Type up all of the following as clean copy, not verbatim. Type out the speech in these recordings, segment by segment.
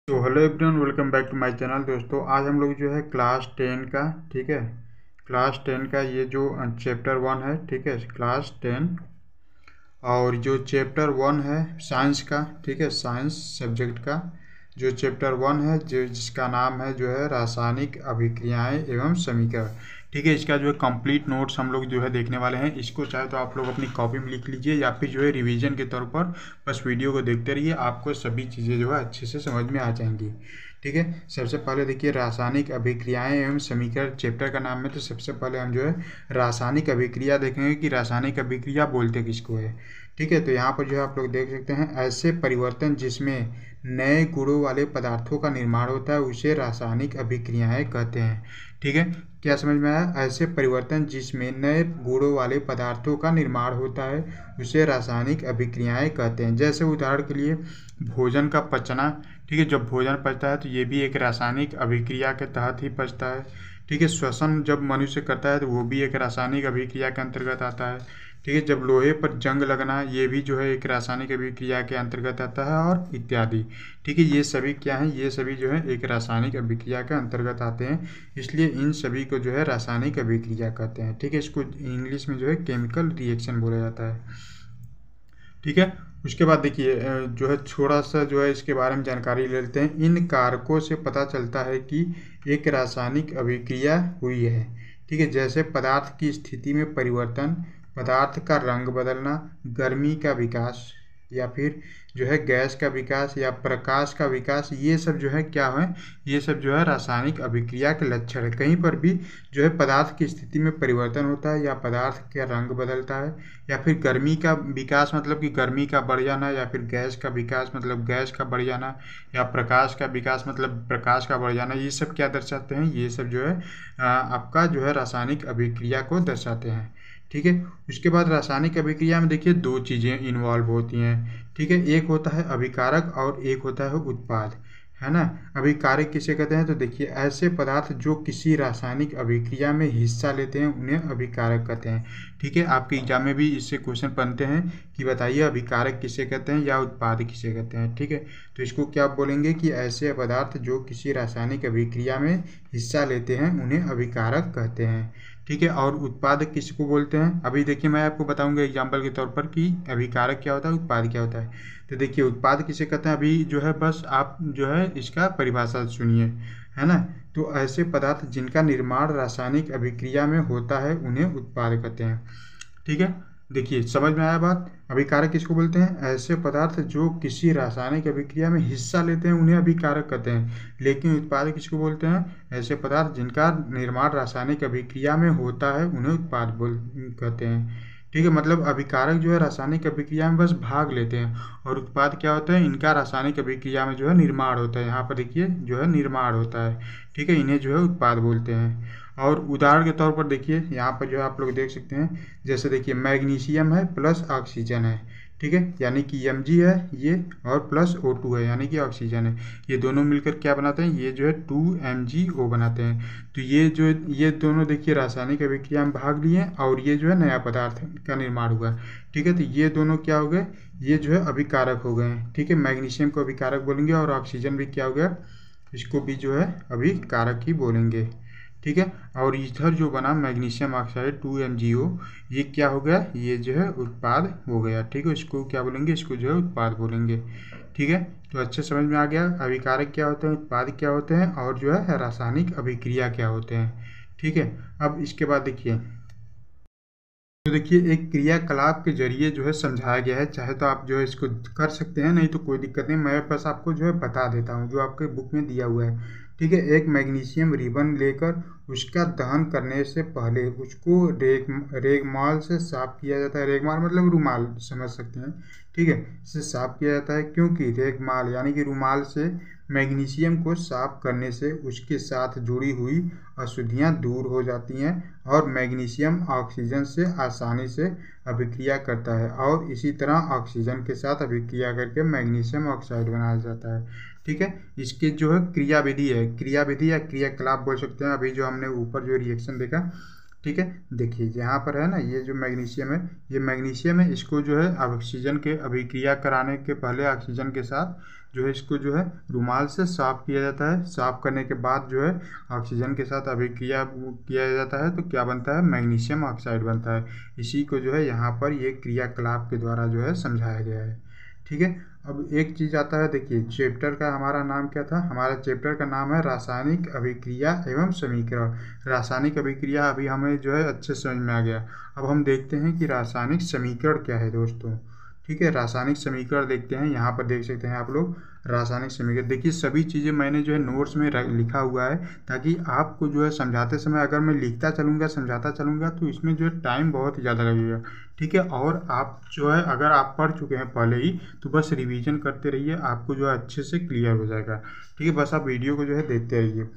तो hello everyone, welcome back to my channel. दोस्तों आज हम लोग जो है क्लास 10 का, ठीक है, क्लास 10 का ये जो चैप्टर 1 है, ठीक है, क्लास 10 और जो चैप्टर 1 है साइंस का, ठीक है, साइंस सब्जेक्ट का जो चैप्टर 1 है जो जिसका नाम है जो है रासायनिक अभिक्रियाएं एवं समीकरण, ठीक है। इसका जो है कंप्लीट नोट्स हम लोग जो है देखने वाले हैं। इसको चाहे तो आप लोग अपनी कॉपी में लिख लीजिए या फिर जो है रिवीजन के तौर पर बस वीडियो को देखते रहिए, आपको सभी चीज़ें जो है अच्छे से समझ में आ जाएंगी, ठीक है। सबसे पहले देखिए रासायनिक अभिक्रियाएं एवं समीकरण चैप्टर का नाम है, तो सबसे पहले हम जो है रासायनिक अभिक्रिया देखेंगे कि रासायनिक अभिक्रिया बोलते किसको है, ठीक है। तो यहाँ पर जो है आप लोग देख सकते हैं ऐसे परिवर्तन जिसमें नए गुणों वाले पदार्थों का निर्माण होता है उसे रासायनिक अभिक्रियाएं कहते हैं, ठीक है। क्या समझ में आया? ऐसे परिवर्तन जिसमें नए गुणों वाले पदार्थों का निर्माण होता है उसे रासायनिक अभिक्रियाएं कहते हैं। जैसे उदाहरण के लिए भोजन का पचना, ठीक है, जब भोजन पचता है तो ये भी एक रासायनिक अभिक्रिया के तहत ही पचता है, ठीक है। श्वसन जब मनुष्य करता है तो वो भी एक रासायनिक अभिक्रिया के अंतर्गत आता है, ठीक है। जब लोहे पर जंग लगना ये भी जो है एक रासायनिक अभिक्रिया के अंतर्गत आता है और इत्यादि, ठीक है। ये सभी क्या है? ये सभी जो है एक रासायनिक अभिक्रिया के अंतर्गत आते हैं, इसलिए इन सभी को जो है रासायनिक अभिक्रिया कहते हैं, ठीक है। इसको इंग्लिश में जो है केमिकल रिएक्शन बोला जाता है, ठीक है। उसके बाद देखिए जो है थोड़ा सा जो है इसके बारे में जानकारी ले लेते हैं। इन कारकों से पता चलता है कि एक रासायनिक अभिक्रिया हुई है, ठीक है। जैसे पदार्थ की स्थिति में परिवर्तन, पदार्थ का रंग बदलना, गर्मी का विकास या फिर जो है गैस का विकास या प्रकाश का विकास, ये सब जो है क्या है? ये सब जो है रासायनिक अभिक्रिया के लक्षण है। कहीं पर भी जो है पदार्थ की स्थिति में परिवर्तन होता है या पदार्थ का रंग बदलता है या फिर गर्मी का विकास मतलब कि गर्मी का बढ़ जाना या फिर गैस का विकास मतलब गैस का बढ़ जाना या प्रकाश का विकास मतलब प्रकाश का बढ़ जाना, ये सब क्या दर्शाते हैं? ये सब जो है आपका जो है रासायनिक अभिक्रिया को दर्शाते हैं, ठीक है। उसके बाद रासायनिक अभिक्रिया में देखिए दो चीज़ें इन्वॉल्व होती हैं, ठीक है। एक होता है अभिकारक और एक होता है उत्पाद, है ना। अभिकारक किसे कहते हैं? तो देखिए ऐसे पदार्थ जो किसी रासायनिक अभिक्रिया में हिस्सा लेते हैं उन्हें अभिकारक कहते हैं, ठीक है। आपके एग्जाम में भी इससे क्वेश्चन बनते हैं कि बताइए अभिकारक किसे कहते हैं या उत्पाद किसे कहते हैं, ठीक है। तो इसको क्या बोलेंगे कि ऐसे पदार्थ जो किसी रासायनिक अभिक्रिया में हिस्सा लेते हैं उन्हें अभिकारक कहते हैं, ठीक है। और उत्पाद किसको बोलते हैं? अभी देखिए मैं आपको बताऊंगा एग्जाम्पल के तौर पर कि अभिकारक क्या होता है, उत्पाद क्या होता है। तो देखिए उत्पाद किसे कहते हैं, अभी जो है बस आप जो है इसका परिभाषा सुनिए, है ना। तो ऐसे पदार्थ जिनका निर्माण रासायनिक अभिक्रिया में होता है उन्हें उत्पाद कहते हैं, ठीक है। देखिए समझ में आया बात? अभिकारक किसको बोलते हैं? ऐसे पदार्थ जो किसी रासायनिक अभिक्रिया में हिस्सा लेते हैं उन्हें अभिकारक कहते हैं। लेकिन उत्पाद किसको बोलते हैं? ऐसे पदार्थ जिनका निर्माण रासायनिक अभिक्रिया में होता है उन्हें उत्पाद कहते हैं, ठीक है। मतलब अभिकारक जो है रासायनिक अभिक्रिया में बस भाग लेते हैं और उत्पाद क्या होता है? इनका रासायनिक अभिक्रिया में जो है निर्माण होता है। यहाँ पर देखिए जो है निर्माण होता है, ठीक है। इन्हें जो है उत्पाद बोलते हैं। और उदाहरण के तौर पर देखिए यहाँ पर जो है आप लोग देख सकते हैं, जैसे देखिए मैग्नीशियम है प्लस ऑक्सीजन है, ठीक है, यानी कि Mg है ये और प्लस O2 है यानी कि ऑक्सीजन है। ये दोनों मिलकर क्या बनाते हैं? ये जो है 2MgO बनाते हैं। तो ये दोनों देखिए रासायनिक अभिक्रिया में भाग लिए और ये जो है नया पदार्थ का निर्माण हुआ, ठीक है। तो ये दोनों क्या हो गए? ये जो है अभिकारक हो गए हैं, ठीक है। मैग्नीशियम को अभिकारक बोलेंगे और ऑक्सीजन भी क्या हो गया? इसको भी जो है अभिकारक ही बोलेंगे, ठीक है। और इधर जो बना मैग्नीशियम ऑक्साइड 2MgO, ये क्या हो गया? ये जो है उत्पाद हो गया, ठीक है। इसको क्या बोलेंगे? इसको जो है उत्पाद बोलेंगे, ठीक है। तो अच्छे समझ में आ गया अभिकारक क्या होते हैं, उत्पाद क्या होते हैं और जो है रासायनिक अभिक्रिया क्या होते हैं, ठीक है। अब इसके बाद देखिए तो देखिए एक क्रियाकलाप के जरिए जो है समझाया गया है। चाहे तो आप जो है इसको कर सकते हैं, नहीं तो कोई दिक्कत नहीं, मैं बस आपको जो है बता देता हूँ जो आपके बुक में दिया हुआ है, ठीक है। एक मैग्नीशियम रिबन लेकर उसका दहन करने से पहले उसको रेगमाल से साफ किया जाता है। रेगमाल मतलब रुमाल समझ सकते हैं, ठीक है, इससे साफ किया जाता है क्योंकि रेगमाल यानी कि रुमाल से मैग्नीशियम को साफ करने से उसके साथ जुड़ी हुई अशुद्धियाँ दूर हो जाती हैं और मैग्नीशियम ऑक्सीजन से आसानी से अभिक्रिया करता है और इसी तरह ऑक्सीजन के साथ अभिक्रिया करके मैग्नीशियम ऑक्साइड बनाया जाता है, ठीक है। इसके जो है क्रियाविधि है, क्रियाविधि या क्रियाकलाप बोल सकते हैं। अभी जो हमने ऊपर जो रिएक्शन देखा, ठीक है, देखिए यहाँ पर है ना ये जो मैग्नीशियम है, ये मैग्नीशियम है, इसको जो है ऑक्सीजन के अभिक्रिया कराने के पहले ऑक्सीजन के साथ जो है इसको जो है रुमाल से साफ किया जाता है। साफ करने के बाद जो है ऑक्सीजन के साथ अभिक्रिया किया जाता है तो क्या बनता है, मैग्नीशियम ऑक्साइड बनता है। इसी को जो है यहाँ पर ये क्रियाकलाप के द्वारा जो है समझाया गया है। ठीक है, अब एक चीज़ आता है, देखिए चैप्टर का हमारा नाम क्या था, हमारा चैप्टर का नाम है रासायनिक अभिक्रिया एवं समीकरण। रासायनिक अभिक्रिया अभी हमें जो है अच्छे समझ में आ गया। अब हम देखते हैं कि रासायनिक समीकरण क्या है दोस्तों। ठीक है, रासायनिक समीकरण देखते हैं। यहाँ पर देख सकते हैं आप लोग रासायनिक समीकरण। देखिए सभी चीज़ें मैंने जो है नोट्स में लिखा हुआ है, ताकि आपको जो है समझाते समय अगर मैं लिखता चलूँगा समझाता चलूँगा तो इसमें जो है टाइम बहुत ही ज़्यादा लगेगा। ठीक है, और आप जो है अगर आप पढ़ चुके हैं पहले ही तो बस रिवीजन करते रहिए, आपको जो है अच्छे से क्लियर हो जाएगा। ठीक है, बस आप वीडियो को जो है देखते रहिए।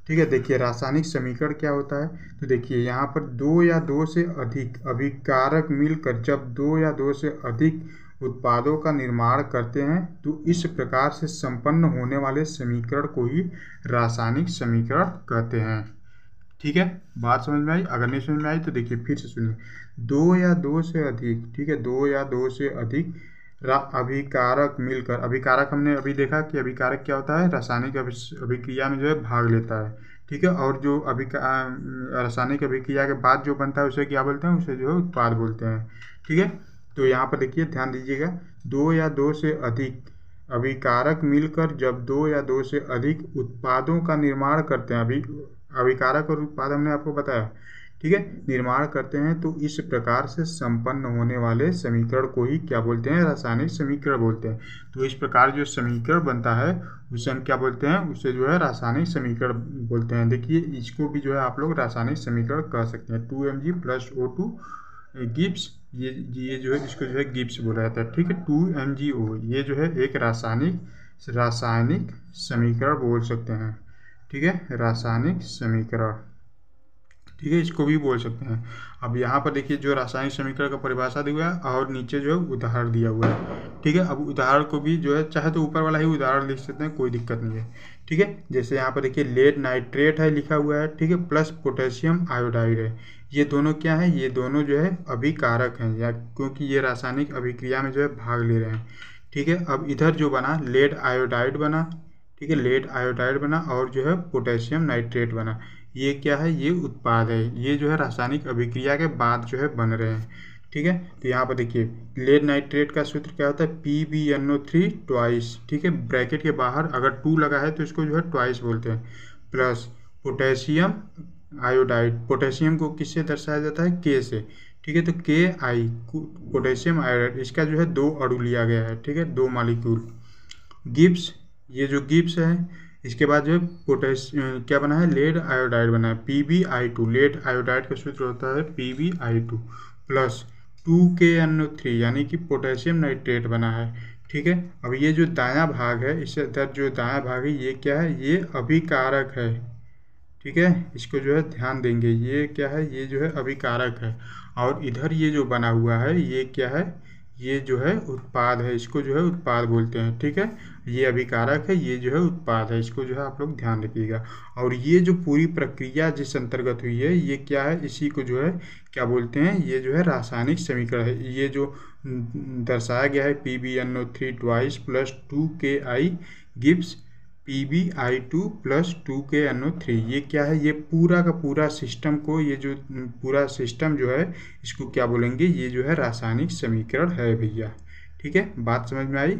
ठीक है, देखिए रासायनिक समीकरण क्या होता है, तो देखिए यहाँ पर दो या दो से अधिक अभिकारक मिलकर जब दो या दो से अधिक उत्पादों का निर्माण करते हैं तो इस प्रकार से संपन्न होने वाले समीकरण को ही रासायनिक समीकरण कहते हैं। ठीक है, बात समझ में आई? अगर नहीं समझ में आई तो देखिए फिर से सुनिए। दो या दो से अधिक, ठीक है, दो या दो से अधिक अभिकारक मिलकर, अभिकारक हमने अभी देखा कि अभिकारक क्या होता है, रासायनिक अभिक्रिया में जो है भाग लेता है। ठीक है, और जो रासायनिक अभिक्रिया के बाद जो बनता है उसे क्या बोलते हैं, उसे जो है उत्पाद बोलते हैं। ठीक है, तो यहाँ पर देखिए ध्यान दीजिएगा, दो या दो से अधिक अभिकारक मिलकर जब दो या दो से अधिक उत्पादों का निर्माण करते हैं, अभिकारक और उत्पाद हमने आपको बताया। ठीक है, निर्माण करते हैं तो इस प्रकार से संपन्न होने वाले समीकरण को ही क्या बोलते हैं, रासायनिक समीकरण बोलते हैं। तो इस प्रकार जो समीकरण बनता है उसे हम क्या बोलते हैं, उसे जो है रासायनिक समीकरण बोलते हैं। देखिए इसको भी जो है आप लोग रासायनिक समीकरण कह सकते हैं। 2Mg + O2 गिब्स, ये जो है इसको जो है गिब्स बोला जाता है। ठीक है, 2MgO ये जो है एक रासायनिक समीकरण बोल सकते हैं। ठीक है, रासायनिक समीकरण, ठीक है, इसको भी बोल सकते हैं। अब यहाँ पर देखिए जो रासायनिक समीकरण का परिभाषा दिया हुआ है और नीचे जो है उदाहरण दिया हुआ है। ठीक है, अब उदाहरण को भी जो है चाहे तो ऊपर वाला ही उदाहरण लिख सकते हैं, कोई दिक्कत नहीं है। ठीक है, जैसे यहाँ पर देखिए लेड नाइट्रेट है लिखा हुआ है, ठीक है, प्लस पोटेशियम आयोडाइड है। ये दोनों क्या है, ये दोनों जो है अभिकारक हैं, या क्योंकि ये रासायनिक अभिक्रिया में जो है भाग ले रहे हैं। ठीक है, अब इधर जो बना लेड आयोडाइड बना, ठीक है, लेड आयोडाइड बना और जो है पोटेशियम नाइट्रेट बना। ये क्या है, ये उत्पाद है, ये जो है रासायनिक अभिक्रिया के बाद जो है बन रहे हैं। ठीक है, तो यहाँ पर देखिए लेड नाइट्रेट का सूत्र क्या होता है, PbNO3 ट्वाइस। ठीक है, ब्रैकेट के बाहर अगर 2 लगा है तो इसको जो है ट्वाइस बोलते हैं, प्लस पोटेशियम आयोडाइड। पोटेशियम को किससे दर्शाया जाता है, K से। ठीक है, तो Ki पोटेशियम आयोडाइड, इसका जो है 2 अणु लिया गया है। ठीक है, 2 मॉलिक्यूल। गिब्स, ये जो गिब्स है इसके बाद जो है क्या बना है, लेड आयोडाइड बना है, PbI2। लेड आयोडाइड का सूत्र होता है PbI2 प्लस 2KNO3 यानी कि पोटेशियम नाइट्रेट बना है। ठीक है, अब ये जो दायां भाग है, इससे इधर जो दायां भाग है ये क्या है, ये अभिकारक है। ठीक है, इसको जो है ध्यान देंगे, ये क्या है, ये जो है अभिकारक है। और इधर ये जो बना हुआ है ये क्या है, ये जो है उत्पाद है, इसको जो है उत्पाद बोलते हैं। ठीक है, ये अभिकारक है, ये जो है उत्पाद है, इसको जो है आप लोग ध्यान रखिएगा। और ये जो पूरी प्रक्रिया जिस अंतर्गत हुई है ये क्या है, इसी को जो है क्या बोलते हैं, ये जो है रासायनिक समीकरण है। ये जो दर्शाया गया है PbNO3 twice plus 2Ki Gibbs PbI2 plus 2KNO3, ये क्या है, ये पूरा का पूरा सिस्टम को, ये जो पूरा सिस्टम जो है इसको क्या बोलेंगे, ये जो है रासायनिक समीकरण है भैया। ठीक है, बात समझ में आई?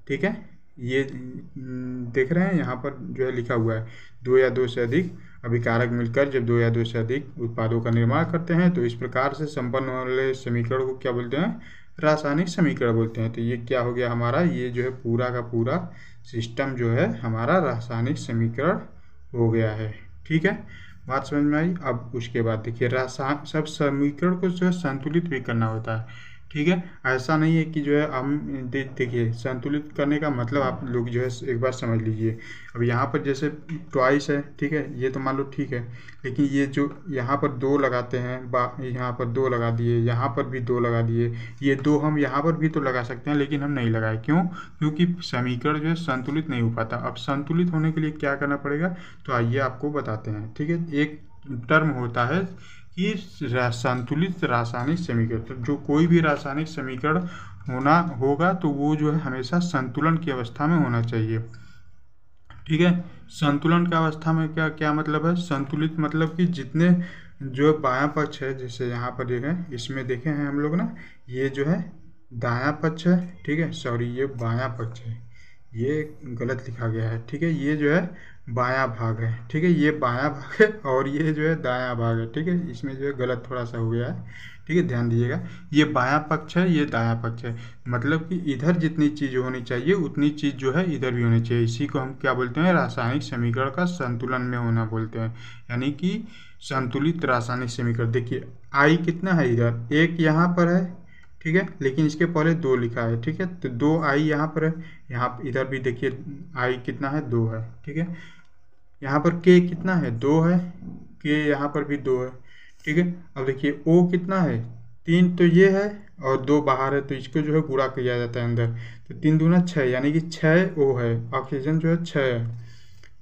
ठीक है, ये देख रहे हैं यहाँ पर जो है लिखा हुआ है, दो या दो से अधिक अभिकारक मिलकर जब दो या दो से अधिक उत्पादों का निर्माण करते हैं तो इस प्रकार से संपन्न होने वाले समीकरण को क्या बोलते हैं, रासायनिक समीकरण बोलते हैं। तो ये क्या हो गया हमारा, ये जो है पूरा का पूरा सिस्टम जो है हमारा रासायनिक समीकरण हो गया है। ठीक है, बात समझ में आई? अब उसके बाद देखिए सब समीकरण को जो है संतुलित भी करना होता है। ठीक है, ऐसा नहीं है कि जो है हम देखिए संतुलित करने का मतलब आप लोग जो है एक बार समझ लीजिए। अब यहाँ पर जैसे ट्वाइस है, ठीक है, ये तो मान लो ठीक है, लेकिन ये जो यहाँ पर 2 लगाते हैं, यहाँ पर 2 लगा दिए, यहाँ पर भी 2 लगा दिए, ये 2 हम यहाँ पर भी तो लगा सकते हैं लेकिन हम नहीं लगाए। क्यों? क्योंकि समीकरण जो है संतुलित नहीं हो पाता। अब संतुलित होने के लिए क्या करना पड़ेगा, तो आइए आपको बताते हैं। ठीक है, एक टर्म होता है कि संतुलित रासायनिक समीकरण, तो जो कोई भी रासायनिक समीकरण होना होगा तो वो जो है हमेशा संतुलन की अवस्था में होना चाहिए। ठीक है, संतुलन की अवस्था में क्या क्या मतलब है? संतुलित मतलब कि जितने जो बायां पक्ष है, जैसे यहाँ पर देखें, इसमें देखे हैं हम लोग ना, ये जो है दायां पक्ष है, ठीक है, सॉरी ये बायां पक्ष है, ये गलत लिखा गया है, ठीक है, ये जो है बायां भाग है, ठीक है, ये बायां भाग है और ये जो है दायां भाग है, ठीक है, इसमें जो है गलत थोड़ा सा हो गया है, ठीक है, ध्यान दीजिएगा। ये बायां पक्ष है, ये दायां पक्ष है, मतलब कि इधर जितनी चीज़ होनी चाहिए उतनी चीज़ जो है इधर भी होनी चाहिए। इसी को हम क्या बोलते हैं? रासायनिक समीकरण का संतुलन में होना बोलते हैं, यानी कि संतुलित रासायनिक समीकरण। देखिए आई कितना है इधर, एक यहाँ पर है, ठीक है, लेकिन इसके पहले 2 लिखा है, ठीक है, तो 2 आई यहाँ पर है, यहाँ इधर भी देखिए आई कितना है, 2 है, ठीक है, यहाँ पर के कितना है, 2 है, के यहाँ पर भी 2 है, ठीक है। अब देखिए ओ कितना है, 3 तो ये है और 2 बाहर है, तो इसको जो है गुणा किया जाता है अंदर, तो 3 दूना 6, यानी कि 6 ओ है, ऑक्सीजन जो है 6 है,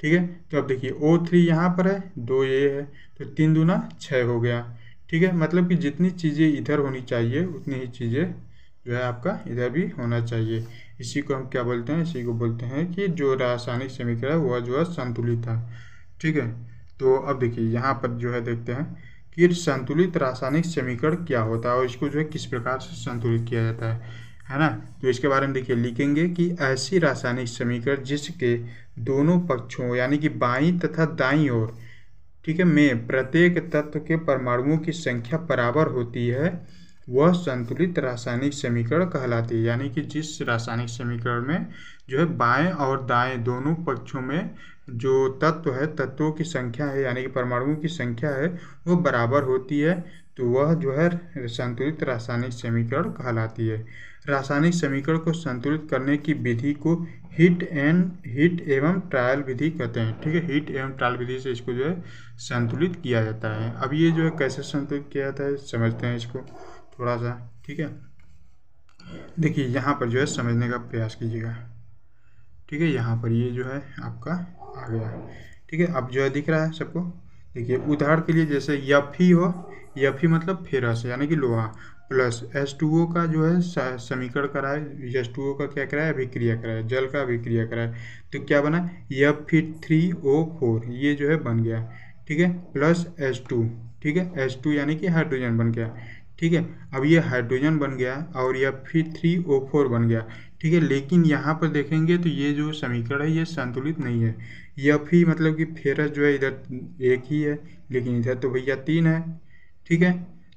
ठीक है। तो अब देखिए O3 यहाँ पर है, 2 ये है, तो 3 दूना 6 हो गया, ठीक है, मतलब कि जितनी चीज़ें इधर होनी चाहिए उतनी ही चीज़ें जो है आपका इधर भी होना चाहिए। इसी को हम क्या बोलते हैं? इसी को बोलते हैं कि जो रासायनिक समीकरण है वह जो है संतुलित है, ठीक है। तो अब देखिए यहाँ पर जो है देखते हैं कि संतुलित रासायनिक समीकरण क्या होता है और इसको जो है किस प्रकार से संतुलित किया जाता है ना। तो इसके बारे में देखिए लिखेंगे कि ऐसी रासायनिक समीकरण जिसके दोनों पक्षों यानी कि बाईं तथा दाईं ओर, ठीक है, में प्रत्येक तत्व के परमाणुओं की संख्या बराबर होती है वह संतुलित रासायनिक समीकरण कहलाती है। यानी कि जिस रासायनिक समीकरण में जो है बाएं और दाएं दोनों पक्षों में जो तत्व है, तत्वों की संख्या है यानी कि परमाणुओं की संख्या है वो बराबर होती है, तो वह जो है संतुलित रासायनिक समीकरण कहलाती है। रासायनिक समीकरण को संतुलित करने की विधि को हिट एवं ट्रायल विधि कहते हैं, ठीक है, हिट एवं ट्रायल विधि से इसको जो है संतुलित किया जाता है। अब ये जो है कैसे संतुलित किया जाता है समझते हैं इसको थोड़ा सा, ठीक है। देखिए यहाँ पर जो है समझने का प्रयास कीजिएगा, ठीक है, यहाँ पर ये जो है आपका आ गया, ठीक है। अब जो है दिख रहा है सबको, देखिए उदाहरण के लिए जैसे Fe हो, Fe मतलब फेरस यानी कि लोहा, प्लस H2O का जो है समीकरण कराए, H2O का क्या कराए? अभिक्रिया कराए, जल का अभिक्रिया कराए, तो क्या बना? Fe3O4, ये जो है बन गया, ठीक है, प्लस H2, ठीक है, H2 यानी कि हाइड्रोजन बन गया, ठीक है। अब ये हाइड्रोजन बन गया और यह Fe3O4 बन गया, ठीक है, लेकिन यहाँ पर देखेंगे तो ये जो समीकरण है ये संतुलित नहीं है। Fe मतलब कि फेरस जो है इधर एक ही है, लेकिन इधर तो भैया 3 है, ठीक है।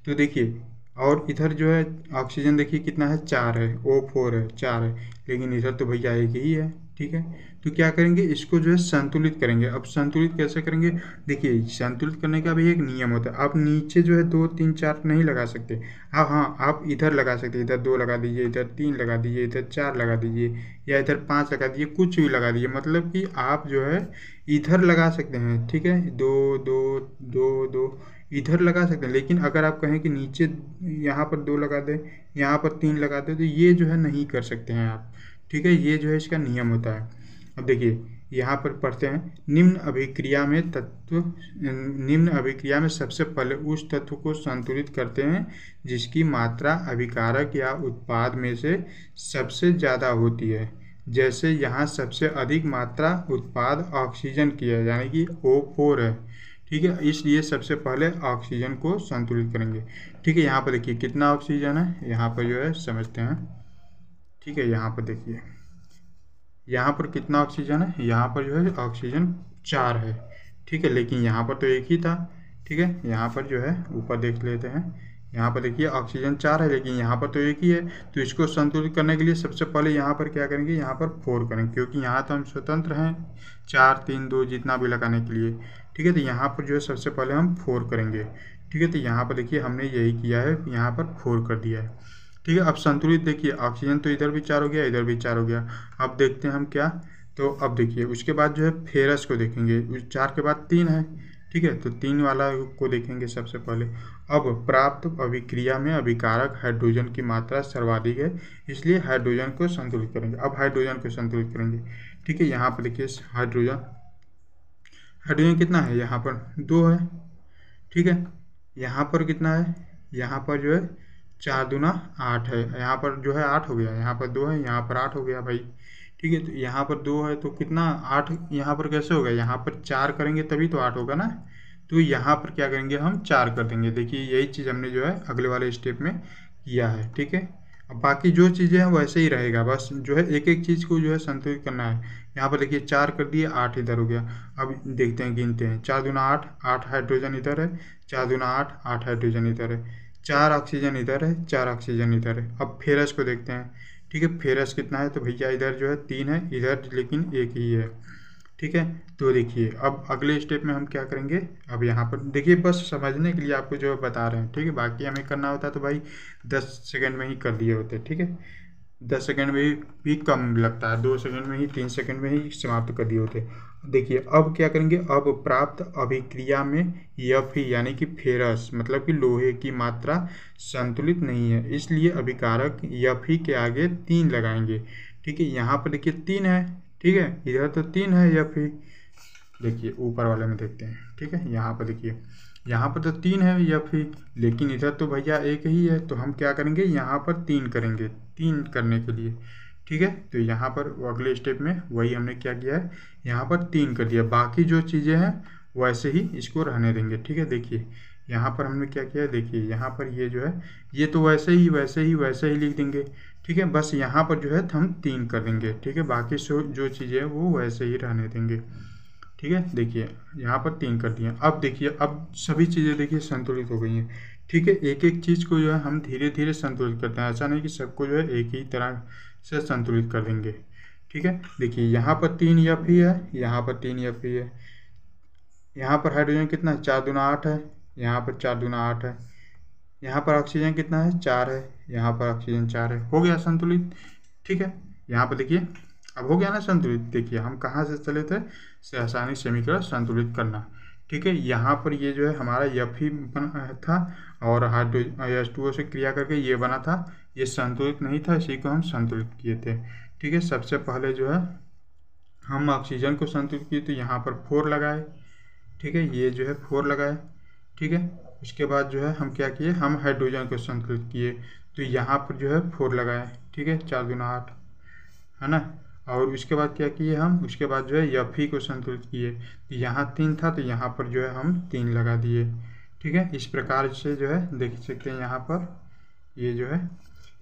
तो देखिए और इधर जो है ऑक्सीजन देखिए कितना है, 4 है, O4 है, 4 है, लेकिन इधर तो भैया एक ही है, ठीक है। तो क्या करेंगे? इसको जो है संतुलित करेंगे। अब संतुलित कैसे करेंगे? देखिए संतुलित करने का भी एक नियम होता है। आप नीचे जो है 2 3 4 नहीं लगा सकते, हाँ आप इधर लगा सकते, इधर 2 लगा दीजिए, इधर 3 लगा दीजिए, इधर 4 लगा दीजिए, या इधर 5 लगा दीजिए, कुछ भी लगा दीजिए, मतलब कि आप जो है इधर लगा सकते हैं, ठीक है, 2 2 2 2 इधर लगा सकते हैं। लेकिन अगर आप कहें कि नीचे यहाँ पर 2 लगा दें, यहाँ पर 3 लगा दें, तो ये जो है नहीं कर सकते हैं आप, ठीक है, ये जो है इसका नियम होता है। अब देखिए यहाँ पर पढ़ते हैं, निम्न अभिक्रिया में सबसे पहले उस तत्व को संतुलित करते हैं जिसकी मात्रा अभिकारक या उत्पाद में से सबसे ज़्यादा होती है। जैसे यहाँ सबसे अधिक मात्रा उत्पाद ऑक्सीजन की है यानी कि O4 है, ठीक है, इसलिए सबसे पहले ऑक्सीजन को संतुलित करेंगे, ठीक है। यहाँ पर देखिए कितना ऑक्सीजन है, यहाँ पर जो है समझते हैं, ठीक है। यहाँ पर देखिए यहाँ पर कितना ऑक्सीजन है, यहाँ पर जो है ऑक्सीजन 4 है, ठीक है, लेकिन यहाँ पर तो एक ही था, ठीक है। यहाँ पर जो है ऊपर देख लेते हैं, यहाँ पर देखिए ऑक्सीजन 4 है लेकिन यहाँ पर तो एक ही है, तो इसको संतुलित करने के लिए सबसे पहले यहाँ पर क्या करेंगे? यहाँ पर 4 करेंगे, क्योंकि यहाँ तो हम स्वतंत्र हैं 4 3 2 जितना भी लगाने के लिए, ठीक है। तो यहाँ पर जो है सबसे पहले हम 4 करेंगे, ठीक है। तो यहाँ पर देखिए हमने यही किया है, यहाँ पर 4 कर दिया है, ठीक है। अब संतुलित देखिए ऑक्सीजन तो इधर भी 4 हो गया, इधर भी 4 हो गया। अब देखते हैं हम क्या, तो अब देखिए उसके बाद जो है फेरस को देखेंगे, 4 के बाद 3 है, ठीक है, तो 3 वाला को देखेंगे सबसे पहले। अब प्राप्त अभिक्रिया में अभिकारक हाइड्रोजन की मात्रा सर्वाधिक है, इसलिए हाइड्रोजन को संतुलित करेंगे। अब हाइड्रोजन को संतुलित करेंगे, ठीक है। यहाँ पर देखिए हाइड्रोजन कितना है, यहाँ पर 2 है, ठीक है। यहाँ पर कितना है, यहाँ पर जो है 4 दूना 8 है, यहाँ पर जो है 8 हो गया, यहाँ पर 2 है, यहाँ पर 8 हो गया भाई। ठीक है, तो यहाँ पर 2 है तो कितना 8 यहाँ पर कैसे होगा, यहाँ पर 4 करेंगे तभी तो 8 होगा ना। तो यहाँ पर क्या करेंगे हम 4 कर देंगे। देखिए यही चीज़ हमने जो है अगले वाले स्टेप में किया है। ठीक है, अब बाकी जो चीज़ें हैं वैसे ही रहेगा, बस जो है एक एक चीज़ को जो है संतुलित करना है। यहाँ पर देखिए 4 कर दिए, 8 इधर हो गया। अब देखते हैं, गिनते हैं, 4 दूना 8, 8 हाइड्रोजन इधर है, 4 दूना 8, 8 हाइड्रोजन इधर है, 4 ऑक्सीजन इधर है, 4 ऑक्सीजन इधर है। अब फेरस को देखते हैं। ठीक है, फेरस कितना है, तो भैया इधर जो है 3 है, इधर लेकिन एक ही है। ठीक है, तो देखिए अब अगले स्टेप में हम क्या करेंगे, अब यहाँ पर देखिए बस समझने के लिए आपको जो बता रहे हैं। ठीक है, बाकी हमें करना होता तो भाई 10 सेकंड में ही कर दिए होते। ठीक है, 10 सेकंड में भी कम लगता है, 2 सेकंड में ही, 3 सेकंड में ही समाप्त कर दिए होते। देखिए अब क्या करेंगे, अब प्राप्त अभिक्रिया में Fe यानी कि फेरस मतलब कि लोहे की मात्रा संतुलित नहीं है, इसलिए अभिकारक Fe के आगे 3 लगाएंगे। ठीक है, यहाँ पर देखिए 3 है। ठीक है, इधर तो 3 है Fe। देखिए ऊपर वाले में देखते हैं। ठीक है, यहाँ पर देखिए, यहाँ पर तो 3 है Fe, लेकिन इधर तो भैया एक ही है, तो हम क्या करेंगे, यहाँ पर 3 करेंगे, 3 करने के लिए। ठीक है, तो यहाँ पर अगले स्टेप में वही हमने क्या किया है, यहाँ पर 3 कर दिया, बाकी जो चीज़ें हैं वैसे ही इसको रहने देंगे। ठीक है, देखिए यहाँ पर हमने क्या किया है, देखिए यहाँ पर ये जो है ये तो वैसे ही लिख देंगे। ठीक है, बस यहाँ पर जो है हम 3 कर देंगे। ठीक है, बाकी जो चीज़ें हैं वो वैसे ही रहने देंगे। ठीक है, देखिए यहाँ पर 3 कर दिए। अब देखिए अब सभी चीज़ें देखिए संतुलित हो गई हैं। ठीक है, एक एक चीज़ को जो है हम धीरे धीरे संतुलित करते हैं, ऐसा नहीं कि सबको जो है एक ही तरह से संतुलित कर देंगे। ठीक है, देखिए यहाँ पर 3 Fe है, यहाँ पर 3 Fe है, यहाँ पर हाइड्रोजन कितना है, 4 दूना 8 है, यहाँ पर 4 दूना 8 है, यहाँ पर ऑक्सीजन कितना है, 4 है, यहाँ पर ऑक्सीजन 4 है, हो गया संतुलित। ठीक है, यहाँ पर देखिए अब हो गया ना संतुलित। देखिए हम कहाँ से चले थे, रासायनिक समीकरण संतुलित करना। ठीक है, यहाँ पर ये जो है हमारा Fe था और H2O से क्रिया करके ये बना था, ये संतुलित नहीं था, इसी को हम संतुलित किए थे। ठीक है, सबसे पहले जो है हम ऑक्सीजन को संतुलित किए तो यहाँ पर 4 लगाए। ठीक है, ये जो है 4 लगाए। ठीक है, उसके बाद जो है हम क्या किए, हम हाइड्रोजन को संतुलित किए तो यहाँ पर जो है 4 लगाए। ठीक है, 4 दूना 8 है ना, और उसके बाद क्या किए हम, उसके बाद जो है Fe को संतुलित किए तो यहाँ 3 था तो यहाँ पर जो है हम 3 लगा दिए। ठीक है, इस प्रकार से जो है देख सकते हैं यहाँ पर ये जो है